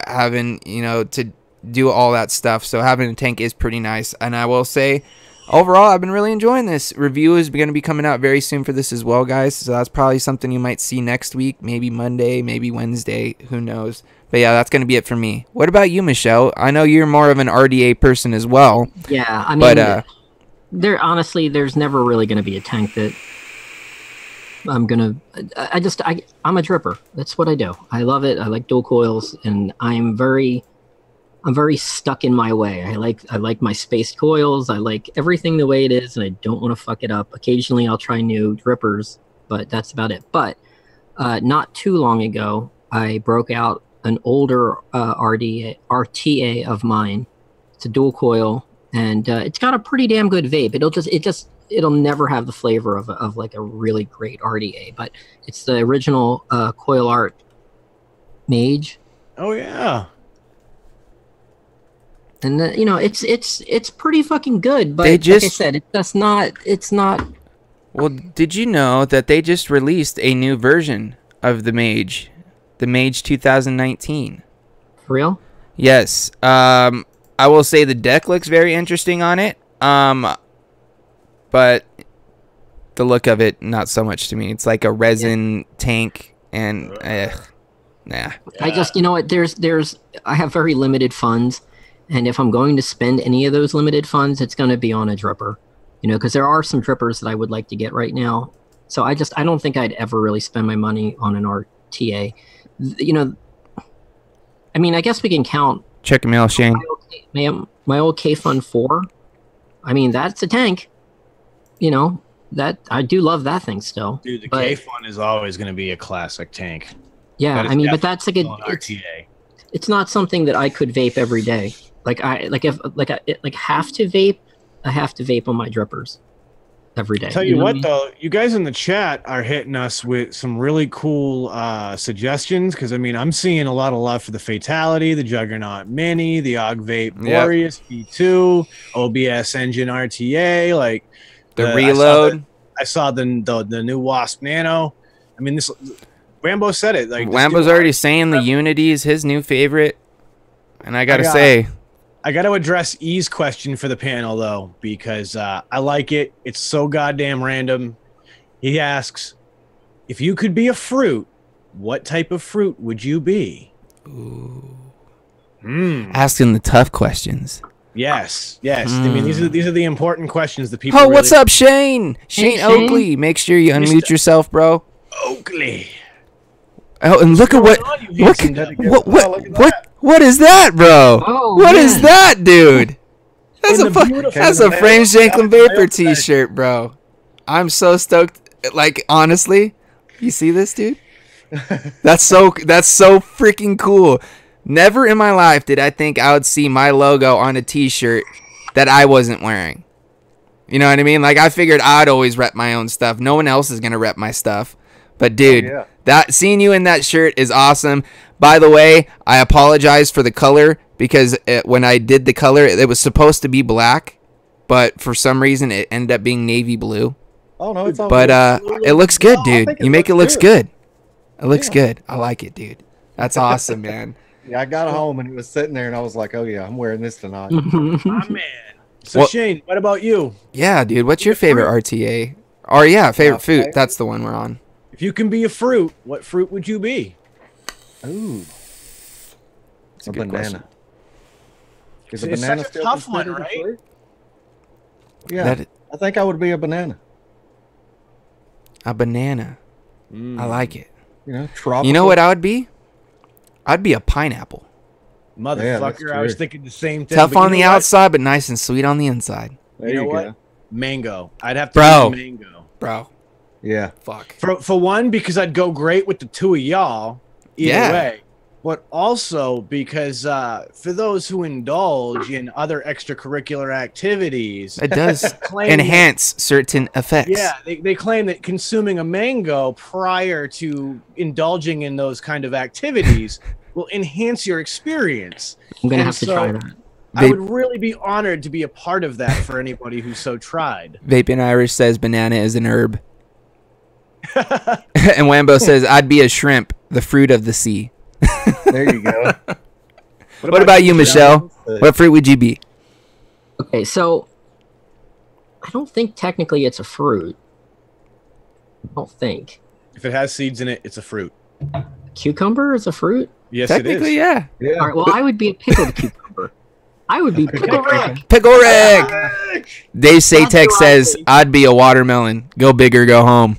having, to do all that stuff. So having a tank is pretty nice. And I will say, overall, I've been really enjoying this. Review is going to be coming out very soon for this as well, guys. So that's probably something you might see next week. Maybe Monday, maybe Wednesday. Who knows? But yeah, that's going to be it for me. What about you, Michelle? I know you're more of an RDA person as well. Yeah, I mean, honestly, there's never really going to be a tank that I'm going to... I'm a dripper. That's what I do. I love it. I like dual coils, and I'm very stuck in my way. I like my spaced coils. I like everything the way it is, and I don't want to fuck it up. Occasionally, I'll try new drippers, but that's about it. But not too long ago, I broke out an older RTA of mine. It's a dual coil, and it's got a pretty damn good vape. It'll never have the flavor of a really great RDA, but it's the original Coil Art Mage. Oh yeah. And it's pretty fucking good, but like I said, it's not. Well, did you know that they just released a new version of the Mage 2019? For real? Yes. I will say the deck looks very interesting on it. But the look of it, not so much to me. It's like a resin tank, and nah. I just, I have very limited funds. And if I'm going to spend any of those limited funds, it's going to be on a dripper, because there are some drippers that I would like to get right now. So I don't think I'd ever really spend my money on an RTA. You know, I mean, I guess we can count. Check him out, Shane. My old K-Fun 4. I mean, that's a tank. You know, that I do love that thing still. Dude, the K-Fun is always going to be a classic tank. Yeah, I mean, but that's like RTA. It's not something that I could vape every day. Like I have to vape. I have to vape on my drippers every day. Tell you what, though, you guys in the chat are hitting us with some really cool suggestions, because I mean, I'm seeing a lot of love for the Fatality, the Juggernaut Mini, the Og Vape Glorious V2, OBS Engine RTA, like the Reload. I saw the new Wasp Nano. I mean, this Rambo said it. Like Lambo's already saying the Unity is his new favorite, and I gotta say, I got to address E's question for the panel, though, because I like it. It's so goddamn random. He asks, if you could be a fruit, what type of fruit would you be? Ooh. Asking the tough questions. Yes. I mean, these are the important questions that people. Oh, really... what's up, Shane? Shane Oakley. Make sure you unmute yourself, bro. Oakley. Oh, and look at what is that, bro? Oh, what is that, dude? That's a Frame Shanklin Vapor t-shirt, bro. I'm so stoked. Like, honestly, you see this, dude? That's so freaking cool. Never in my life did I think I would see my logo on a t-shirt that I wasn't wearing. You know what I mean? Like, I figured I'd always rep my own stuff. No one else is gonna rep my stuff. But dude, that seeing you in that shirt is awesome. By the way, I apologize for the color, because when I did the color, it was supposed to be black, but for some reason it ended up being navy blue. Oh no, it's all but it looks good, dude. You make it look good. It looks good. I like it, dude. That's awesome, man. Yeah, I got home and it was sitting there, and I was like, "Oh yeah, I'm wearing this tonight." My man. So Shane, what about you? Yeah, dude. What's your favorite RTA? Or favorite food. That's the one we're on. If you can be a fruit, what fruit would you be? Ooh, it's a banana. Is a banana still a tough one, right? Fruit? Yeah, I think I would be a banana. A banana. I like it. You know, tropical. You know what I would be? I'd be a pineapple. Motherfucker, I was thinking the same thing. Tough on the outside, but nice and sweet on the inside. You know what? Mango. I'd have to be mango. Bro. Yeah. Fuck. For one, because I'd go great with the two of y'all either way. But also because for those who indulge in other extracurricular activities, it does enhance certain effects. Yeah, they claim that consuming a mango prior to indulging in those kind of activities will enhance your experience. I'm going to have to try that. I would really be honored to be a part of that for anybody who so tried. Vaping Irish says banana is an herb. And Wambo says, I'd be a shrimp, the fruit of the sea. There you go. What about you, Michelle? What fruit would you be? Okay, so I don't think technically it's a fruit. I don't think. If it has seeds in it, it's a fruit. Cucumber is a fruit? Yes, technically, it is. All right, well, I would be a pickled cucumber. I would be Pickle Rick. Pickle Rick. Dave Satek says, I'd be a watermelon. Go big or go home.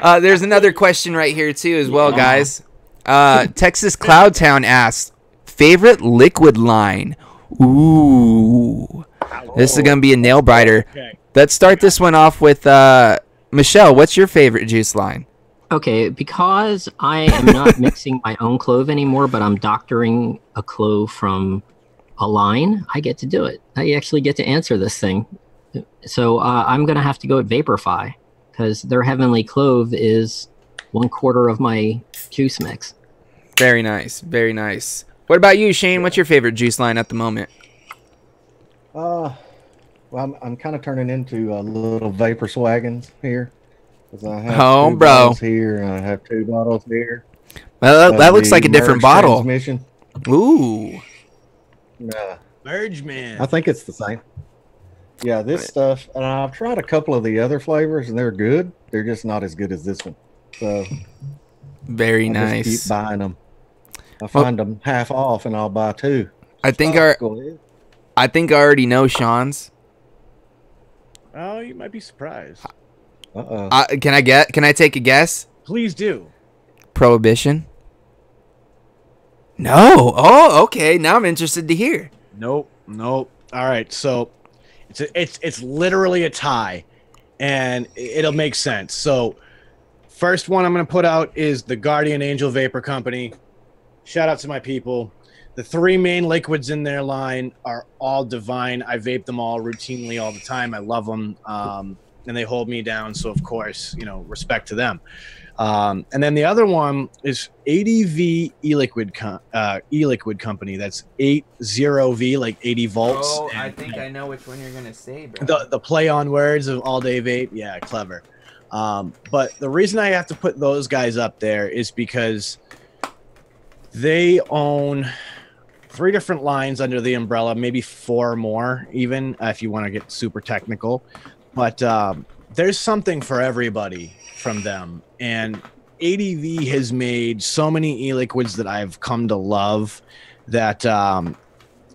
There's another question right here too as well, guys. Texas Cloudtown asks, favorite liquid line? Ooh, this is gonna be a nail biter. Okay. Let's start this one off with Michelle. What's your favorite juice line? Okay, because I am not mixing my own clove anymore, but I'm doctoring a clove from a line, I get to do it. I actually get to answer this thing. So I'm gonna have to go with Vaporfy, because their Heavenly Clove is 1/4 of my juice mix. Very nice, very nice. What about you, Shane? What's your favorite juice line at the moment? Well, I'm kind of turning into a little Vapor Swaggins here. I have two bottles here, and I have 2 bottles here. Well, that looks like a different bottle. Transmission. Ooh. Merge, man. I think it's the same. Yeah, this stuff, and I've tried a couple of the other flavors, and they're good. They're just not as good as this one. So very I'll nice. Just keep buying them. I find them half off, and I'll buy 2. I think I already know Sean's. Oh, you might be surprised. Can I take a guess? Please do. Prohibition? No. Oh, okay. Now I'm interested to hear. Nope. All right, so it's literally a tie, and it'll make sense. So, first one I'm going to put out is the Guardian Angel Vapor Company. Shout out to my people. The 3 main liquids in their line are all divine. I vape them all routinely all the time. I love them, and they hold me down. So, of course, respect to them. And then the other one is ADV e-liquid company. That's 80V, like 80 volts. Oh, and, I think I know which one you're gonna say, bro. The play on words of all day vape. Yeah, clever. But the reason I have to put those guys up there is because they own 3 different lines under the umbrella, maybe 4 more, even if you want to get super technical. But there's something for everybody from them. And ADV has made so many e-liquids that I've come to love that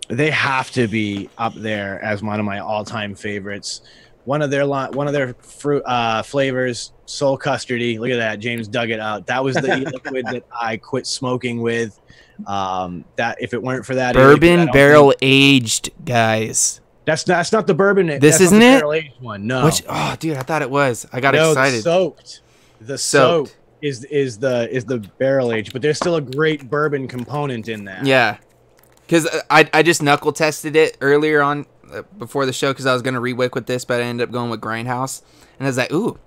they have to be up there as one of my all-time favorites. One of their fruit flavors, Soul Custardy. Look at that, James dug it out. That was the e-liquid that I quit smoking with. That if it weren't for that, bourbon barrel aged, guys. That's not the bourbon. This isn't it? Barrel-aged one. No. Oh, dude, I thought it was. I got excited. The soaked is the barrel age, but there's still a great bourbon component in that. Yeah, because I just knuckle tested it earlier on before the show because I was gonna rewick with this, but I ended up going with Grindhouse, and I was like, ooh,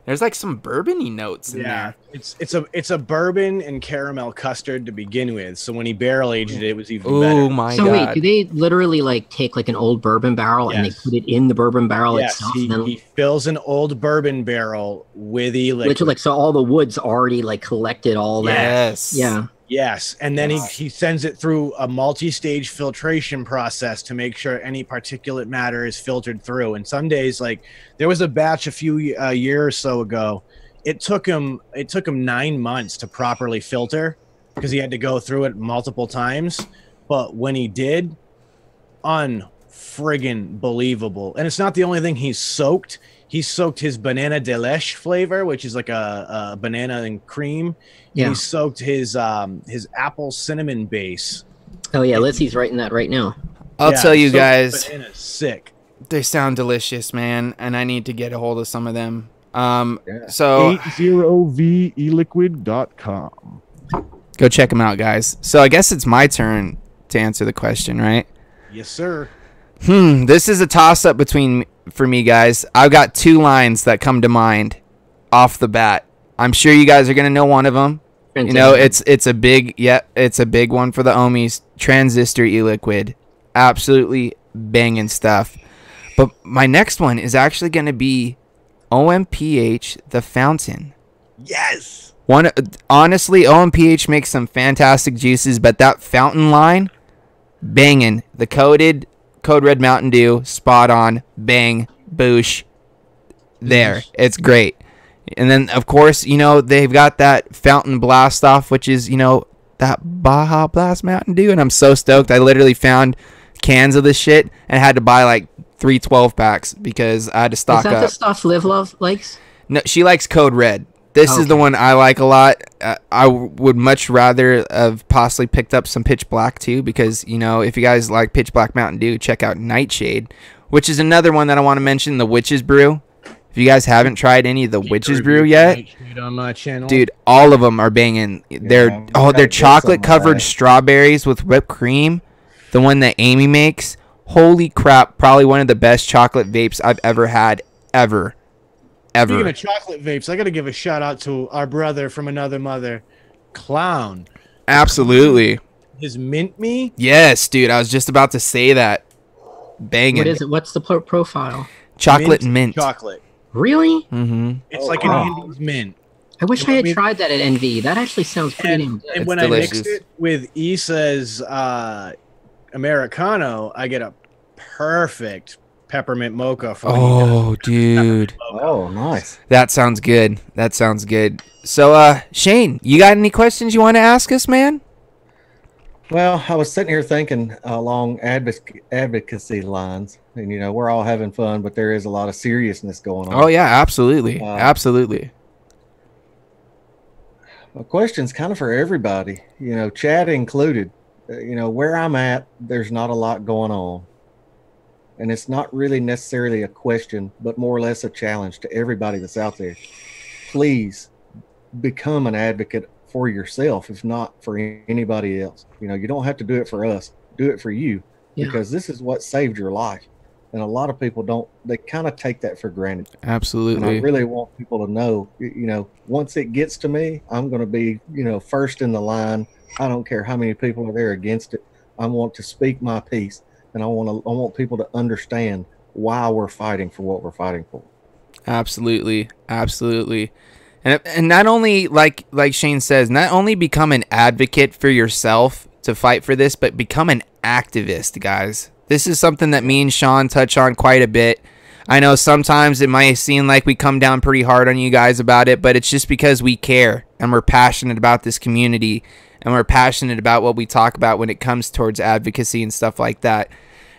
there's like some bourbon-y notes in there. It's a bourbon and caramel custard to begin with. So when he barrel aged it, it was even better. Oh my god! So wait, do they literally like take like an old bourbon barrel and they put it in the bourbon barrel itself? He fills an old bourbon barrel with e-liquid. Literally, like, so all the wood's already like collected all that. Yes. Yeah. Yes, and then he sends it through a multi-stage filtration process to make sure any particulate matter is filtered through. And some days, like there was a batch a year or so ago, it took him 9 months to properly filter because he had to go through it multiple times. But when he did, unfriggin' believable. And it's not the only thing he's soaked. He soaked his banana delish flavor, which is like a banana and cream. Yeah. He soaked his apple cinnamon base. Oh yeah, Lizzie's writing that right now. I'll tell you guys, banana's sick. They sound delicious, man, and I need to get a hold of some of them. So 80veliquid.com. Go check them out, guys. So I guess it's my turn to answer the question, right? Yes, sir. This is a toss-up for me, guys. I've got 2 lines that come to mind off the bat. I'm sure you guys are gonna know one of them. It's a big one for the Ohmies. Transistor e-liquid, absolutely banging stuff. But my next one is actually gonna be OMPH the Fountain. Yes. Honestly, OMPH makes some fantastic juices, but that Fountain line, banging. The Code Red Mountain Dew, spot on, bang, boosh. There, it's great. And then, of course, they've got that Fountain Blast Off, which is, that Baja Blast Mountain Dew. And I'm so stoked. I literally found cans of this shit and had to buy like 3 12-packs because I had to stock up. Is that the stuff Liv Love likes? No, she likes Code Red. This is the one I like a lot. I would much rather have possibly picked up some Pitch Black too because, if you guys like Pitch Black Mountain Dew, check out Nightshade, which is another one that I want to mention, the Witch's Brew. If you guys haven't tried any of the Witch's Brew yet, on my channel. Dude, all of them are banging. They're chocolate covered strawberries with whipped cream. The one that Amy makes, holy crap, probably one of the best chocolate vapes I've ever had, ever. Speaking of chocolate vapes, I got to give a shout out to our brother from another mother, Clown. Absolutely. His Mint Me? Yes, dude. I was just about to say that. Banging. What is it? What's the profile? Chocolate mint. Chocolate. Really? Mm-hmm. It's like an Andes mint. I wish I had tried that at NV. That actually sounds pretty damn good. And when delicious. I mix it with Issa's Americano, I get a perfect peppermint mocha for Oh, dude. Oh, nice. That sounds good. So, Shane, you got any questions you want to ask us, man? Well, I was sitting here thinking along advocacy lines, and you know, we're all having fun, but there is a lot of seriousness going on. Oh yeah, absolutely, absolutely. A question's kind of for everybody, you know, Chad included. You know, where I'm at, there's not a lot going on, and it's not really necessarily a question, but more or less a challenge to everybody that's out there. Please become an advocate for yourself, if not for anybody else. You know, you don't have to do it for us, do it for you, because this is what saved your life. And a lot of people don't, they kind of take that for granted. Absolutely. And I really want people to know, you know, once it gets to me, I'm going to be, you know, first in the line. I don't care how many people are there against it. I want to speak my piece, and I want people to understand why we're fighting for what we're fighting for. Absolutely. Absolutely. And not only, like Shane says, not only become an advocate for yourself to fight for this, but become an activist, guys. This is something that me and Sean touch on quite a bit. I know sometimes it might seem like we come down pretty hard on you guys about it, but it's just because we care and we're passionate about this community and we're passionate about what we talk about when it comes towards advocacy and stuff like that.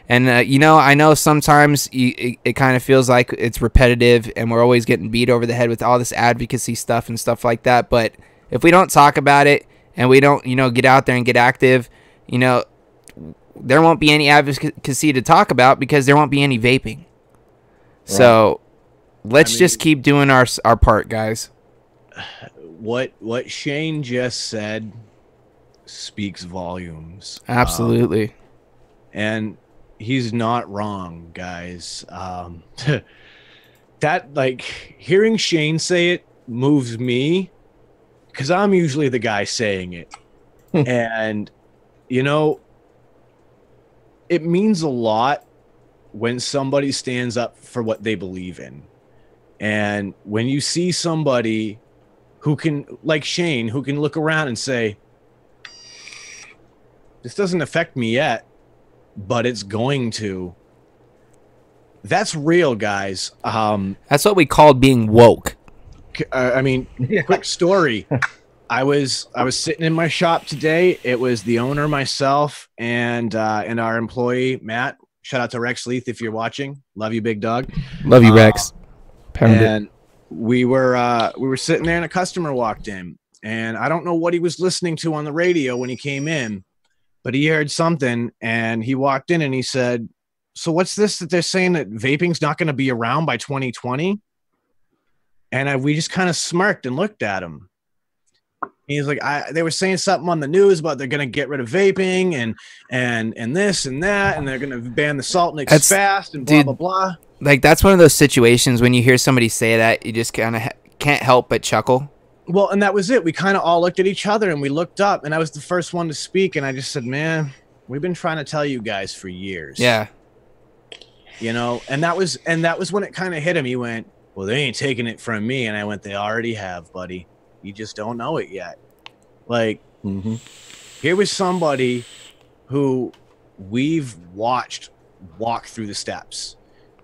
And, you know, I know sometimes it kind of feels like it's repetitive and we're always getting beat over the head with all this advocacy stuff and stuff like that. But if we don't talk about it and we don't, you know, get out there and get active, you know, there won't be any advocacy to talk about because there won't be any vaping. Right. So let's just keep doing our part, guys. What Shane just said speaks volumes. Absolutely. And he's not wrong, guys. That, like, hearing Shane say it moves me because I'm usually the guy saying it. And, you know, it means a lot when somebody stands up for what they believe in. And when you see somebody who can, like Shane, who can look around and say, this doesn't affect me yet, but it's going to. That's real, guys. That's what we called being woke. I mean, quick story. I was sitting in my shop today. It was the owner, myself, and our employee Matt. Shout out to Rex Leith if you're watching. Love you, big dog. Love you, Rex. And we were sitting there, and a customer walked in, and I don't know what he was listening to on the radio when he came in, but he heard something, and he walked in and he said, "So what's this that they're saying that vaping's not going to be around by 2020?" And we just kind of smirked and looked at him. He's like, they were saying something on the news about they're going to get rid of vaping and this and that, and they're going to ban the salt nicks fast and blah, blah, blah. Like, that's one of those situations when you hear somebody say that, you just kind of can't help but chuckle. Well, and that was it. We kind of all looked at each other and we looked up, and I was the first one to speak, and I just said, man, we've been trying to tell you guys for years. Yeah. You know, and that was when it kind of hit him. He went, well, they ain't taking it from me. And I went, they already have, buddy. You just don't know it yet. Like, here was somebody who we've watched walk through the steps.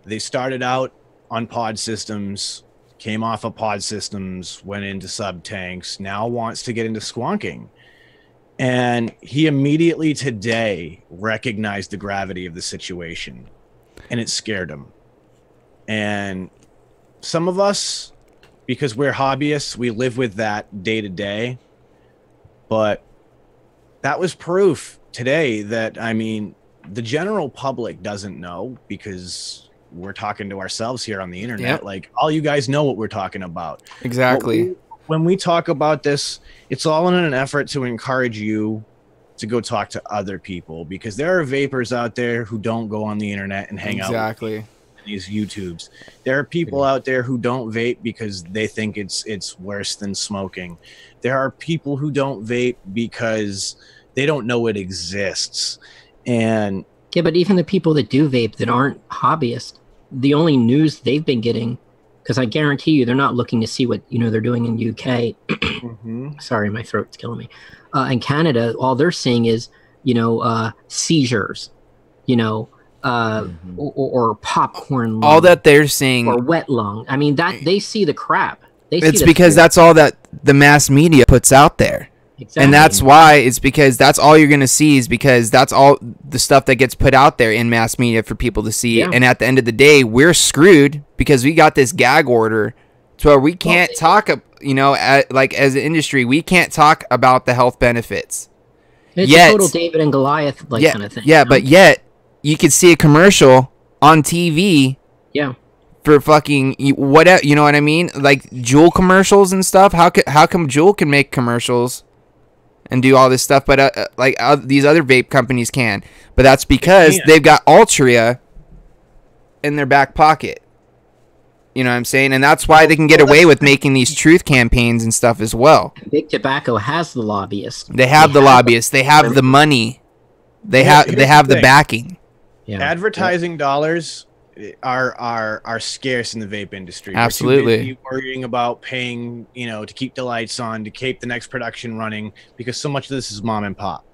They started out on pod systems, came off of pod systems, went into sub tanks, now wants to get into squonking. And he immediately today recognized the gravity of the situation, and it scared him. And some of us, because we're hobbyists, we live with that day to day. But that was proof today that, I mean, the general public doesn't know, because we're talking to ourselves here on the internet. Yep. Like, all you guys know what we're talking about. Exactly. When we talk about this, it's all in an effort to encourage you to go talk to other people, because there are vapors out there who don't go on the internet and hang out. Exactly. These YouTubes. There are people out there who don't vape because they think it's worse than smoking. There are people who don't vape because they don't know it exists. And yeah, but even the people that do vape that aren't hobbyists, the only news they've been getting, because I guarantee you they're not looking to see what, you know, they're doing in UK. Sorry, my throat's killing me. In Canada, all they're seeing is, you know, seizures, you know, or popcorn lung, all that they're seeing, or wet lung. I mean, that they see the crap. It's because that's all that the mass media puts out there. Exactly. And that's why it's because that's all you're going to see is because that's all the stuff that gets put out there in mass media for people to see. Yeah. And at the end of the day, we're screwed because we got this gag order to where we can't talk, you know, like as an industry, we can't talk about the health benefits. It's a total David and Goliath kind of thing. Yeah, but yet you could see a commercial on TV. Yeah. For fucking whatever, you know what I mean? Like Juul commercials and stuff. How come Juul can make commercials and do all this stuff, but these other vape companies can? But that's because they've got Altria in their back pocket. You know what I'm saying? And that's why they can get away with making these truth campaigns and stuff as well. Big Tobacco has the lobbyists. They have the lobbyists. They have the money. They have the backing. Yeah. Advertising dollars are scarce in the vape industry. Absolutely. We're too busy worrying about paying, you know, to keep the lights on, to keep the next production running, because so much of this is mom and pop.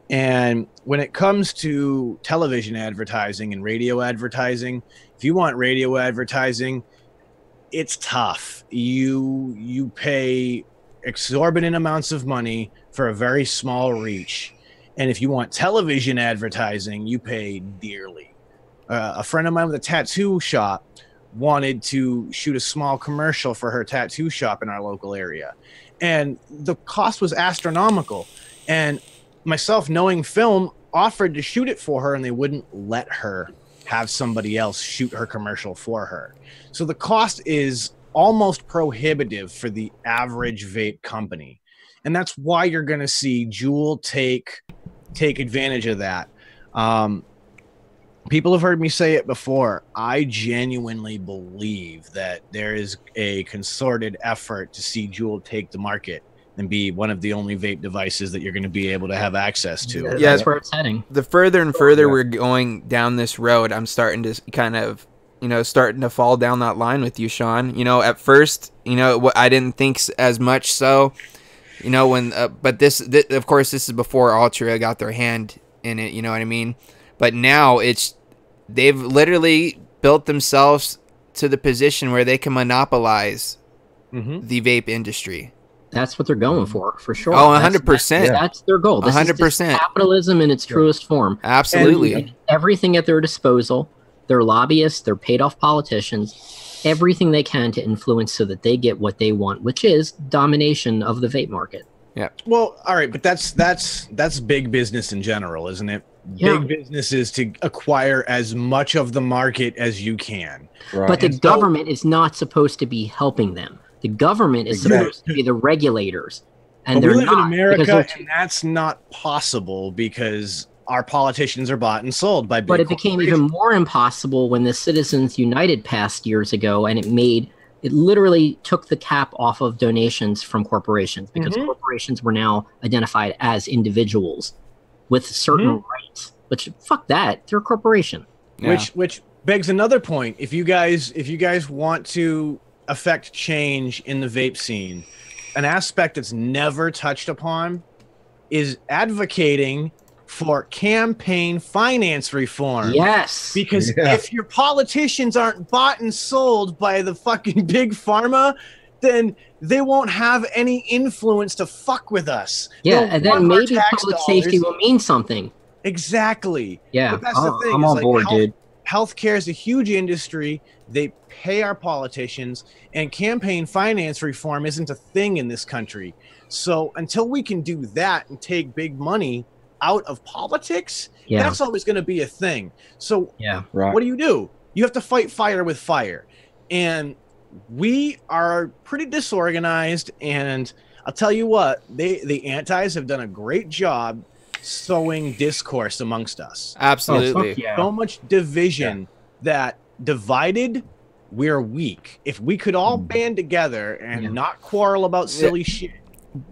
And when it comes to television advertising and radio advertising, if you want radio advertising, it's tough. You pay exorbitant amounts of money for a very small reach. And if you want television advertising, you pay dearly. A friend of mine with a tattoo shop wanted to shoot a small commercial for her tattoo shop in our local area. And the cost was astronomical. And myself, knowing film, offered to shoot it for her, and they wouldn't let her have somebody else shoot her commercial for her. So the cost is almost prohibitive for the average vape company. And that's why you're going to see Juul take advantage of that. People have heard me say it before. I genuinely believe that there is a concerted effort to see Juul take the market and be one of the only vape devices that you're going to be able to have access to. Yeah, that's where it's heading. The further and further we're going down this road, I'm starting to kind of, you know, starting to fall down that line with you, Sean. You know, at first, you know, I didn't think as much so, you know, when, but this, of course, this is before Altria got their hand in it, you know what I mean? But now they've literally built themselves to the position where they can monopolize the vape industry. That's what they're going for sure. Oh, 100%. That's their goal. This 100%. Is capitalism in its truest form. Absolutely. And everything at their disposal, their lobbyists, their paid-off politicians, everything they can to influence so that they get what they want, which is domination of the vape market. Yeah. Well, all right, but that's big business in general, isn't it? Yeah. Big business is to acquire as much of the market as you can. Right. But the government is not supposed to be helping them. The government is supposed to be the regulators, and but we they're live not. in America, and that's not possible because our politicians are bought and sold by big But it became even more impossible when the Citizens United passed years ago, and it literally took the cap off of donations from corporations because corporations were now identified as individuals with certain rights. Which fuck that, they're a corporation. Yeah. Which begs another point. If you guys want to affect change in the vape scene, an aspect that's never touched upon is advocating for campaign finance reform. Yes. Because if your politicians aren't bought and sold by the fucking big pharma, then they won't have any influence to fuck with us. Yeah, They'll and then want our maybe tax public dollars. safety will mean something. Exactly. Yeah, but that's the thing. I'm on board, dude. Healthcare is a huge industry. They pay our politicians, and campaign finance reform isn't a thing in this country. So until we can do that and take big money out of politics, that's always going to be a thing. So what do? You have to fight fire with fire. And we are pretty disorganized, and I'll tell you what, the antis have done a great job sowing discourse amongst us. Absolutely. So much division that divided, we're weak. If we could all band together and not quarrel about silly shit,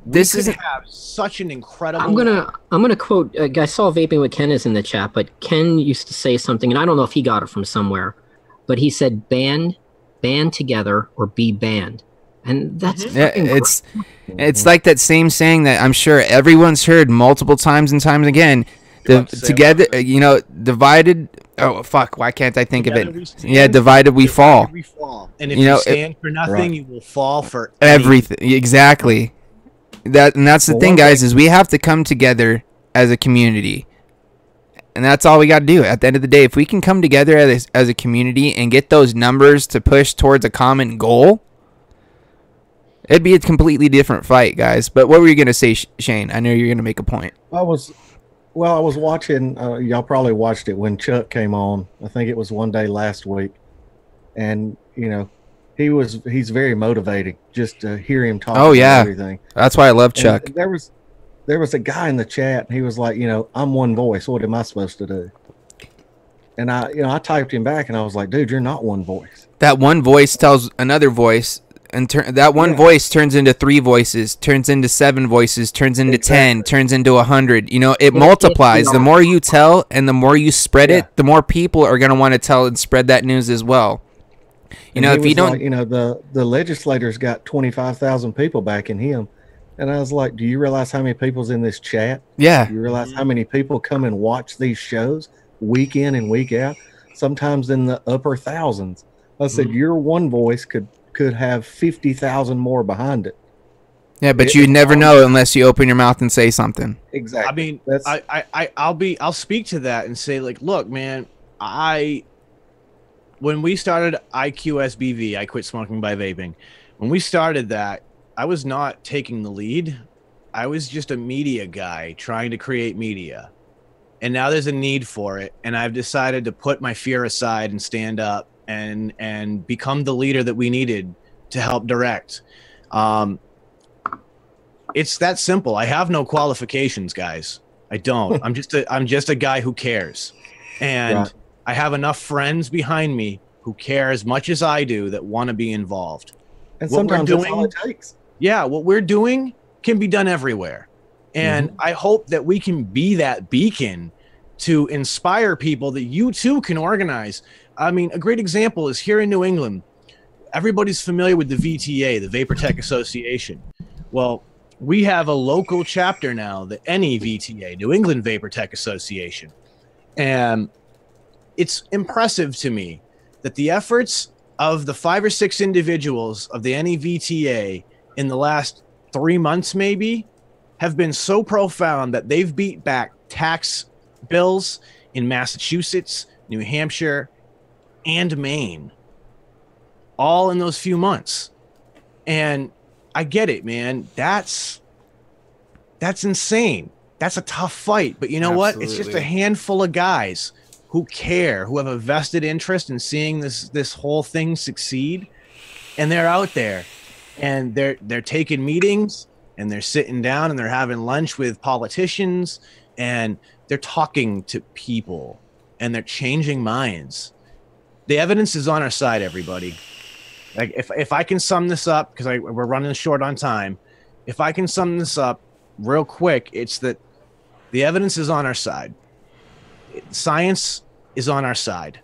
this we is could have such an incredible. I'm gonna quote. I saw Vaping with Ken is in the chat, but Ken used to say something, and I don't know if he got it from somewhere, but he said, "Band together or be banned." And that's it's like that same saying that I'm sure everyone's heard multiple times and times again. Together, you know, divided. Oh fuck! Why can't I think of it? Divided we fall. And if you stand for nothing, you will fall for everything. Exactly. that's the thing, guys, is we have to come together as a community. And that's all we got to do. At the end of the day, if we can come together as a community and get those numbers to push towards a common goal, it'd be a completely different fight, guys. But what were you going to say, Shane? I know you're going to make a point. I was watching, y'all probably watched it when Chuck came on. I think it was one day last week. And, you know, he's very motivating just to hear him talk about everything. That's why I love Chuck. And there was a guy in the chat, and he was like, you know, I'm one voice. What am I supposed to do? And I typed him back, and I was like, dude, you're not one voice. That one voice tells another voice, and that one voice turns into 3 voices, turns into 7 voices, turns into 10, turns into 100. You know, it multiplies. The more you tell and the more you spread it, the more people are going to want to tell and spread that news as well. You know, if you don't, like, you know, the legislators got 25,000 people backing him. And I was like, do you realize how many people's in this chat? Yeah. Do you realize how many people come and watch these shows week in and week out? Sometimes in the upper thousands. I said, your one voice could have 50,000 more behind it. Yeah, but you never know unless you open your mouth and say something. Exactly. I mean, I'll speak to that and say, like, look, man, when we started IQSBV, I quit smoking by vaping. When we started that, I was not taking the lead. I was just a media guy trying to create media. And now there's a need for it. And I've decided to put my fear aside and stand up and become the leader that we needed to help direct. It's that simple. I have no qualifications, guys. I don't. I'm just a guy who cares. And I have enough friends behind me who care as much as I do that want to be involved. And sometimes that's all it takes. Yeah, what we're doing can be done everywhere. And I hope that we can be that beacon to inspire people that you too can organize. I mean, a great example is here in New England. Everybody's familiar with the VTA, the Vapor Tech Association. Well, we have a local chapter now, the NEVTA, New England Vapor Tech Association. And it's impressive to me that the efforts of the 5 or 6 individuals of the NEVTA in the last 3 months maybe have been so profound that they've beat back tax bills in Massachusetts, New Hampshire, and Maine, all in those few months. And I get it, man. That's insane. That's a tough fight. But you know what? It's just a handful of guys who care, who have a vested interest in seeing this whole thing succeed. And they're out there. And they're taking meetings, and they're sitting down, and they're having lunch with politicians, and they're talking to people, and they're changing minds. The evidence is on our side, everybody. Like, if I can sum this up, because we're running short on time, if I can sum this up real quick, it's that the evidence is on our side. Science is on our side.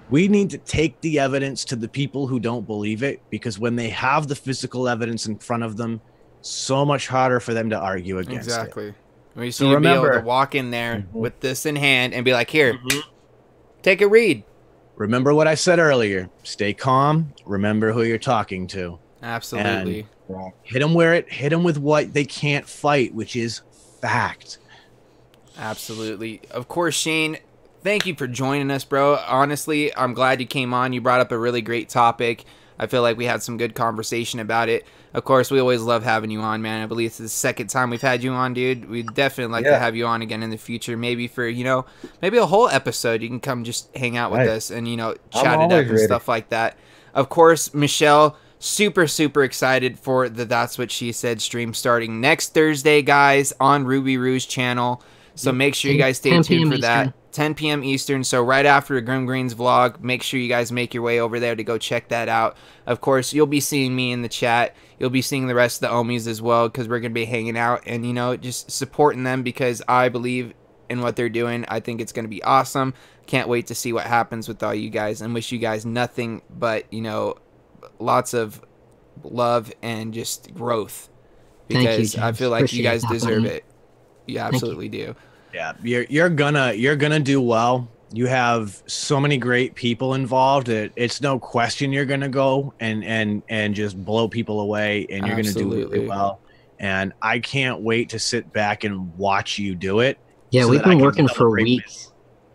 We need to take the evidence to the people who don't believe it, because when they have the physical evidence in front of them, so much harder for them to argue against it. Exactly. We should be able to walk in there with this in hand and be like, here, take a read. Remember what I said earlier. Stay calm. Remember who you're talking to. Absolutely. And hit them with what they can't fight, which is fact. Absolutely. Of course, Shane, thank you for joining us, bro. Honestly, I'm glad you came on. You brought up a really great topic. I feel like we had some good conversation about it. Of course, we always love having you on, man. I believe it's the second time we've had you on, dude. We'd definitely like to have you on again in the future. Maybe for, maybe a whole episode. You can come just hang out with us and, chat it up and stuff like that. Of course, Michelle, super, super excited for the That's What She Said stream starting next Thursday, guys, on Ruby Rouge channel. So make sure you guys stay tuned for that. 10 p.m. Eastern, so right after Grim Green's vlog. Make sure you guys make your way over there to go check that out. Of course, you'll be seeing me in the chat. You'll be seeing the rest of the Ohmies as well, because we're going to be hanging out and, just supporting them, because I believe in what they're doing. I think it's going to be awesome. Can't wait to see what happens with all you guys, and wish you guys nothing but, lots of love and just growth, because I feel like you guys deserve it. You absolutely do. Yeah, you're gonna do well. You have so many great people involved that it's no question you're gonna go and just blow people away, and you're gonna do really well. and I can't wait to sit back and watch you do it. Yeah, so we've that I been can working for celebrate weeks.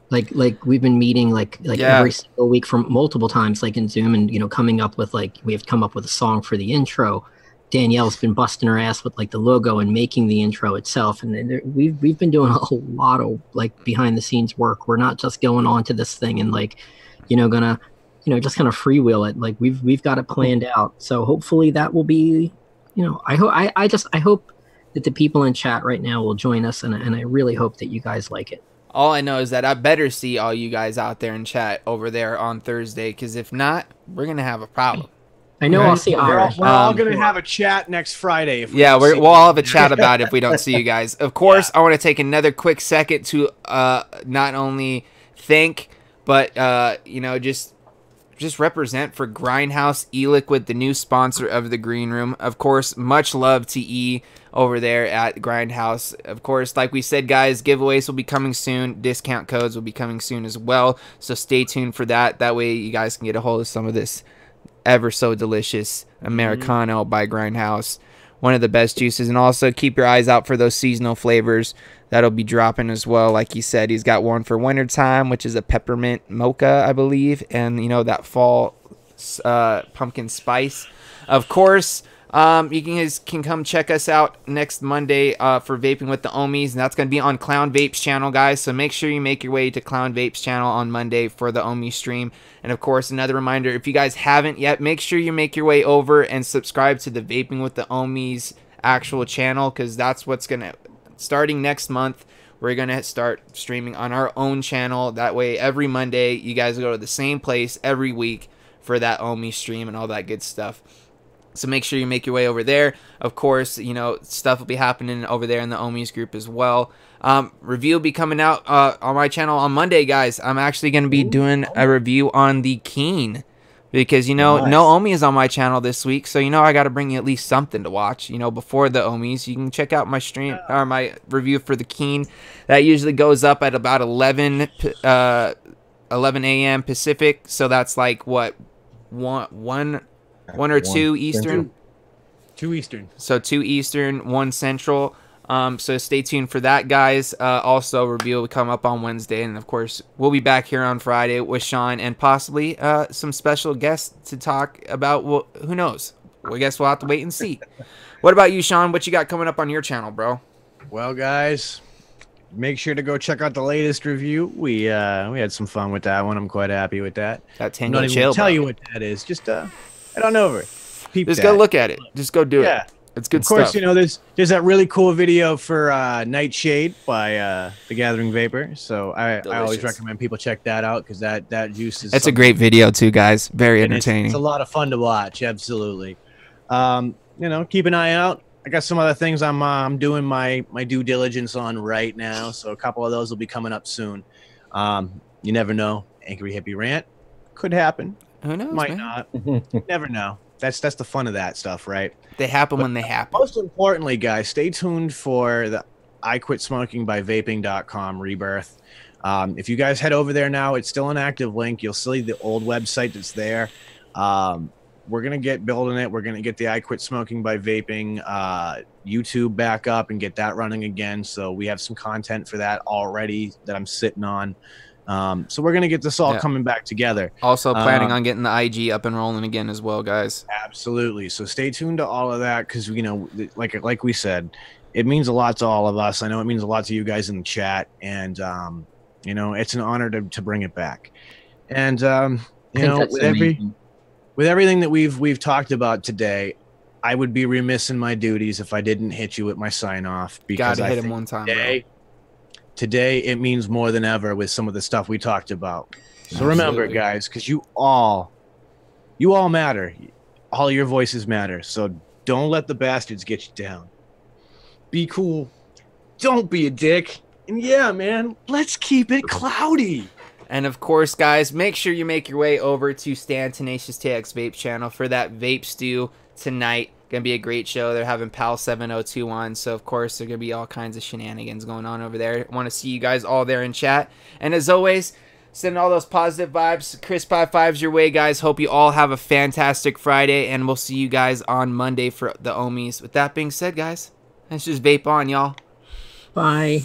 Like we've been meeting like every single week from multiple times, like in Zoom, and coming up with we have come up with a song for the intro. Danielle's been busting her ass with like the logo and making the intro itself, and we've been doing a lot of like behind the scenes work. We're not just going on to this thing and gonna just kind of freewheel it. Like we've got it planned out. So hopefully that will be, I hope that the people in chat right now will join us, and I really hope that you guys like it. All I know is that I better see all you guys out there in chat over there on Thursday, because if not, we're gonna have a problem. I know I'll see Irish. We're all going to have a chat next Friday. We'll all have a chat about it if we don't see you guys. Of course, I want to take another quick second to not only thank, but just represent for Grindhouse e-liquid, the new sponsor of the Green Room. Of course, much love to E over there at Grindhouse. Of course, like we said, guys, giveaways will be coming soon. Discount codes will be coming soon as well. So stay tuned for that. That way you guys can get a hold of some of this ever so delicious Americano by Grindhouse. One of the best juices. And also keep your eyes out for those seasonal flavors that'll be dropping as well. Like he said, he's got one for wintertime, which is a peppermint mocha, I believe, and that fall pumpkin spice. Of course, you guys can come check us out next Monday for Vaping with the Ohmies, and that's going to be on Clown Vape's channel, guys. So make sure you make your way to Clown Vape's channel on Monday for the Ohmies stream. And of course, another reminder, if you guys haven't yet, make sure you make your way over and subscribe to the Vaping with the Ohmies actual channel, because that's what's going to, starting next month, we're going to start streaming on our own channel. That way, every Monday, you guys go to the same place every week for that Ohmies stream and all that good stuff. So make sure you make your way over there. Of course, stuff will be happening over there in the Ohmies group as well. Review will be coming out on my channel on Monday, guys. I'm actually going to be doing a review on the Keen, because, no Ohmies on my channel this week. So, I got to bring you at least something to watch, before the Ohmies. You can check out my stream or my review for the Keen. That usually goes up at about 11 a.m. Pacific. So that's like, what, 1 or 2 Eastern? 2 Eastern. So 2 Eastern, 1 Central. So stay tuned for that, guys. Also, review will come up on Wednesday. And, of course, we'll be back here on Friday with Sean and possibly some special guests to talk about, well, who knows? I guess we'll have to wait and see. What about you, Sean? What you got coming up on your channel, bro? Well, guys, make sure to go check out the latest review. We had some fun with that one. I'm quite happy with that. That Tango I'm not even Chill, gonna tell bro. you what that is. Just head on over. Just go look at it. Just go do it. It's good stuff. Of course, there's that really cool video for Nightshade by The Gathering Vapor. So I always recommend people check that out, because that juice is. It's a great video too, guys. Very entertaining. It's a lot of fun to watch. Absolutely. Keep an eye out. I got some other things I'm doing my due diligence on right now. So a couple of those will be coming up soon. You never know. Angry Hippie Rant could happen. Who knows? Might man? not. Never know. That's the fun of that stuff, right? They happen when they happen. Most importantly, guys, stay tuned for the I Quit Smoking by Vaping.com rebirth. If you guys head over there now, it's still an active link. You'll see the old website that's there. We're going to get building it. We're going to get the I Quit Smoking by Vaping YouTube back up and get that running again. So we have some content for that already that I'm sitting on. So we're going to get this all coming back together. Also planning on getting the IG up and rolling again as well, guys. Absolutely. So stay tuned to all of that, because, like we said, it means a lot to all of us. I know it means a lot to you guys in the chat. And, it's an honor to bring it back. And, with everything that we've talked about today, I would be remiss in my duties if I didn't hit you with my sign off, because Gotta hit him one time, today it means more than ever with some of the stuff we talked about. So remember, guys, because you all matter. All your voices matter. So don't let the bastards get you down. Be cool. Don't be a dick. And yeah, man, let's keep it cloudy. And of course, guys, make sure you make your way over to Stan Tenacious TX Vape channel for that vape stew tonight. Gonna be a great show. They're having PAL 702 on, so of course there's gonna be all kinds of shenanigans going on over there. Want to see you guys all there in chat. And as always, Sending all those positive vibes, crisp high fives your way, guys. Hope you all have a fantastic Friday, and we'll see you guys on Monday for the Ohmies. With that being said, guys, let's just vape on, y'all. Bye.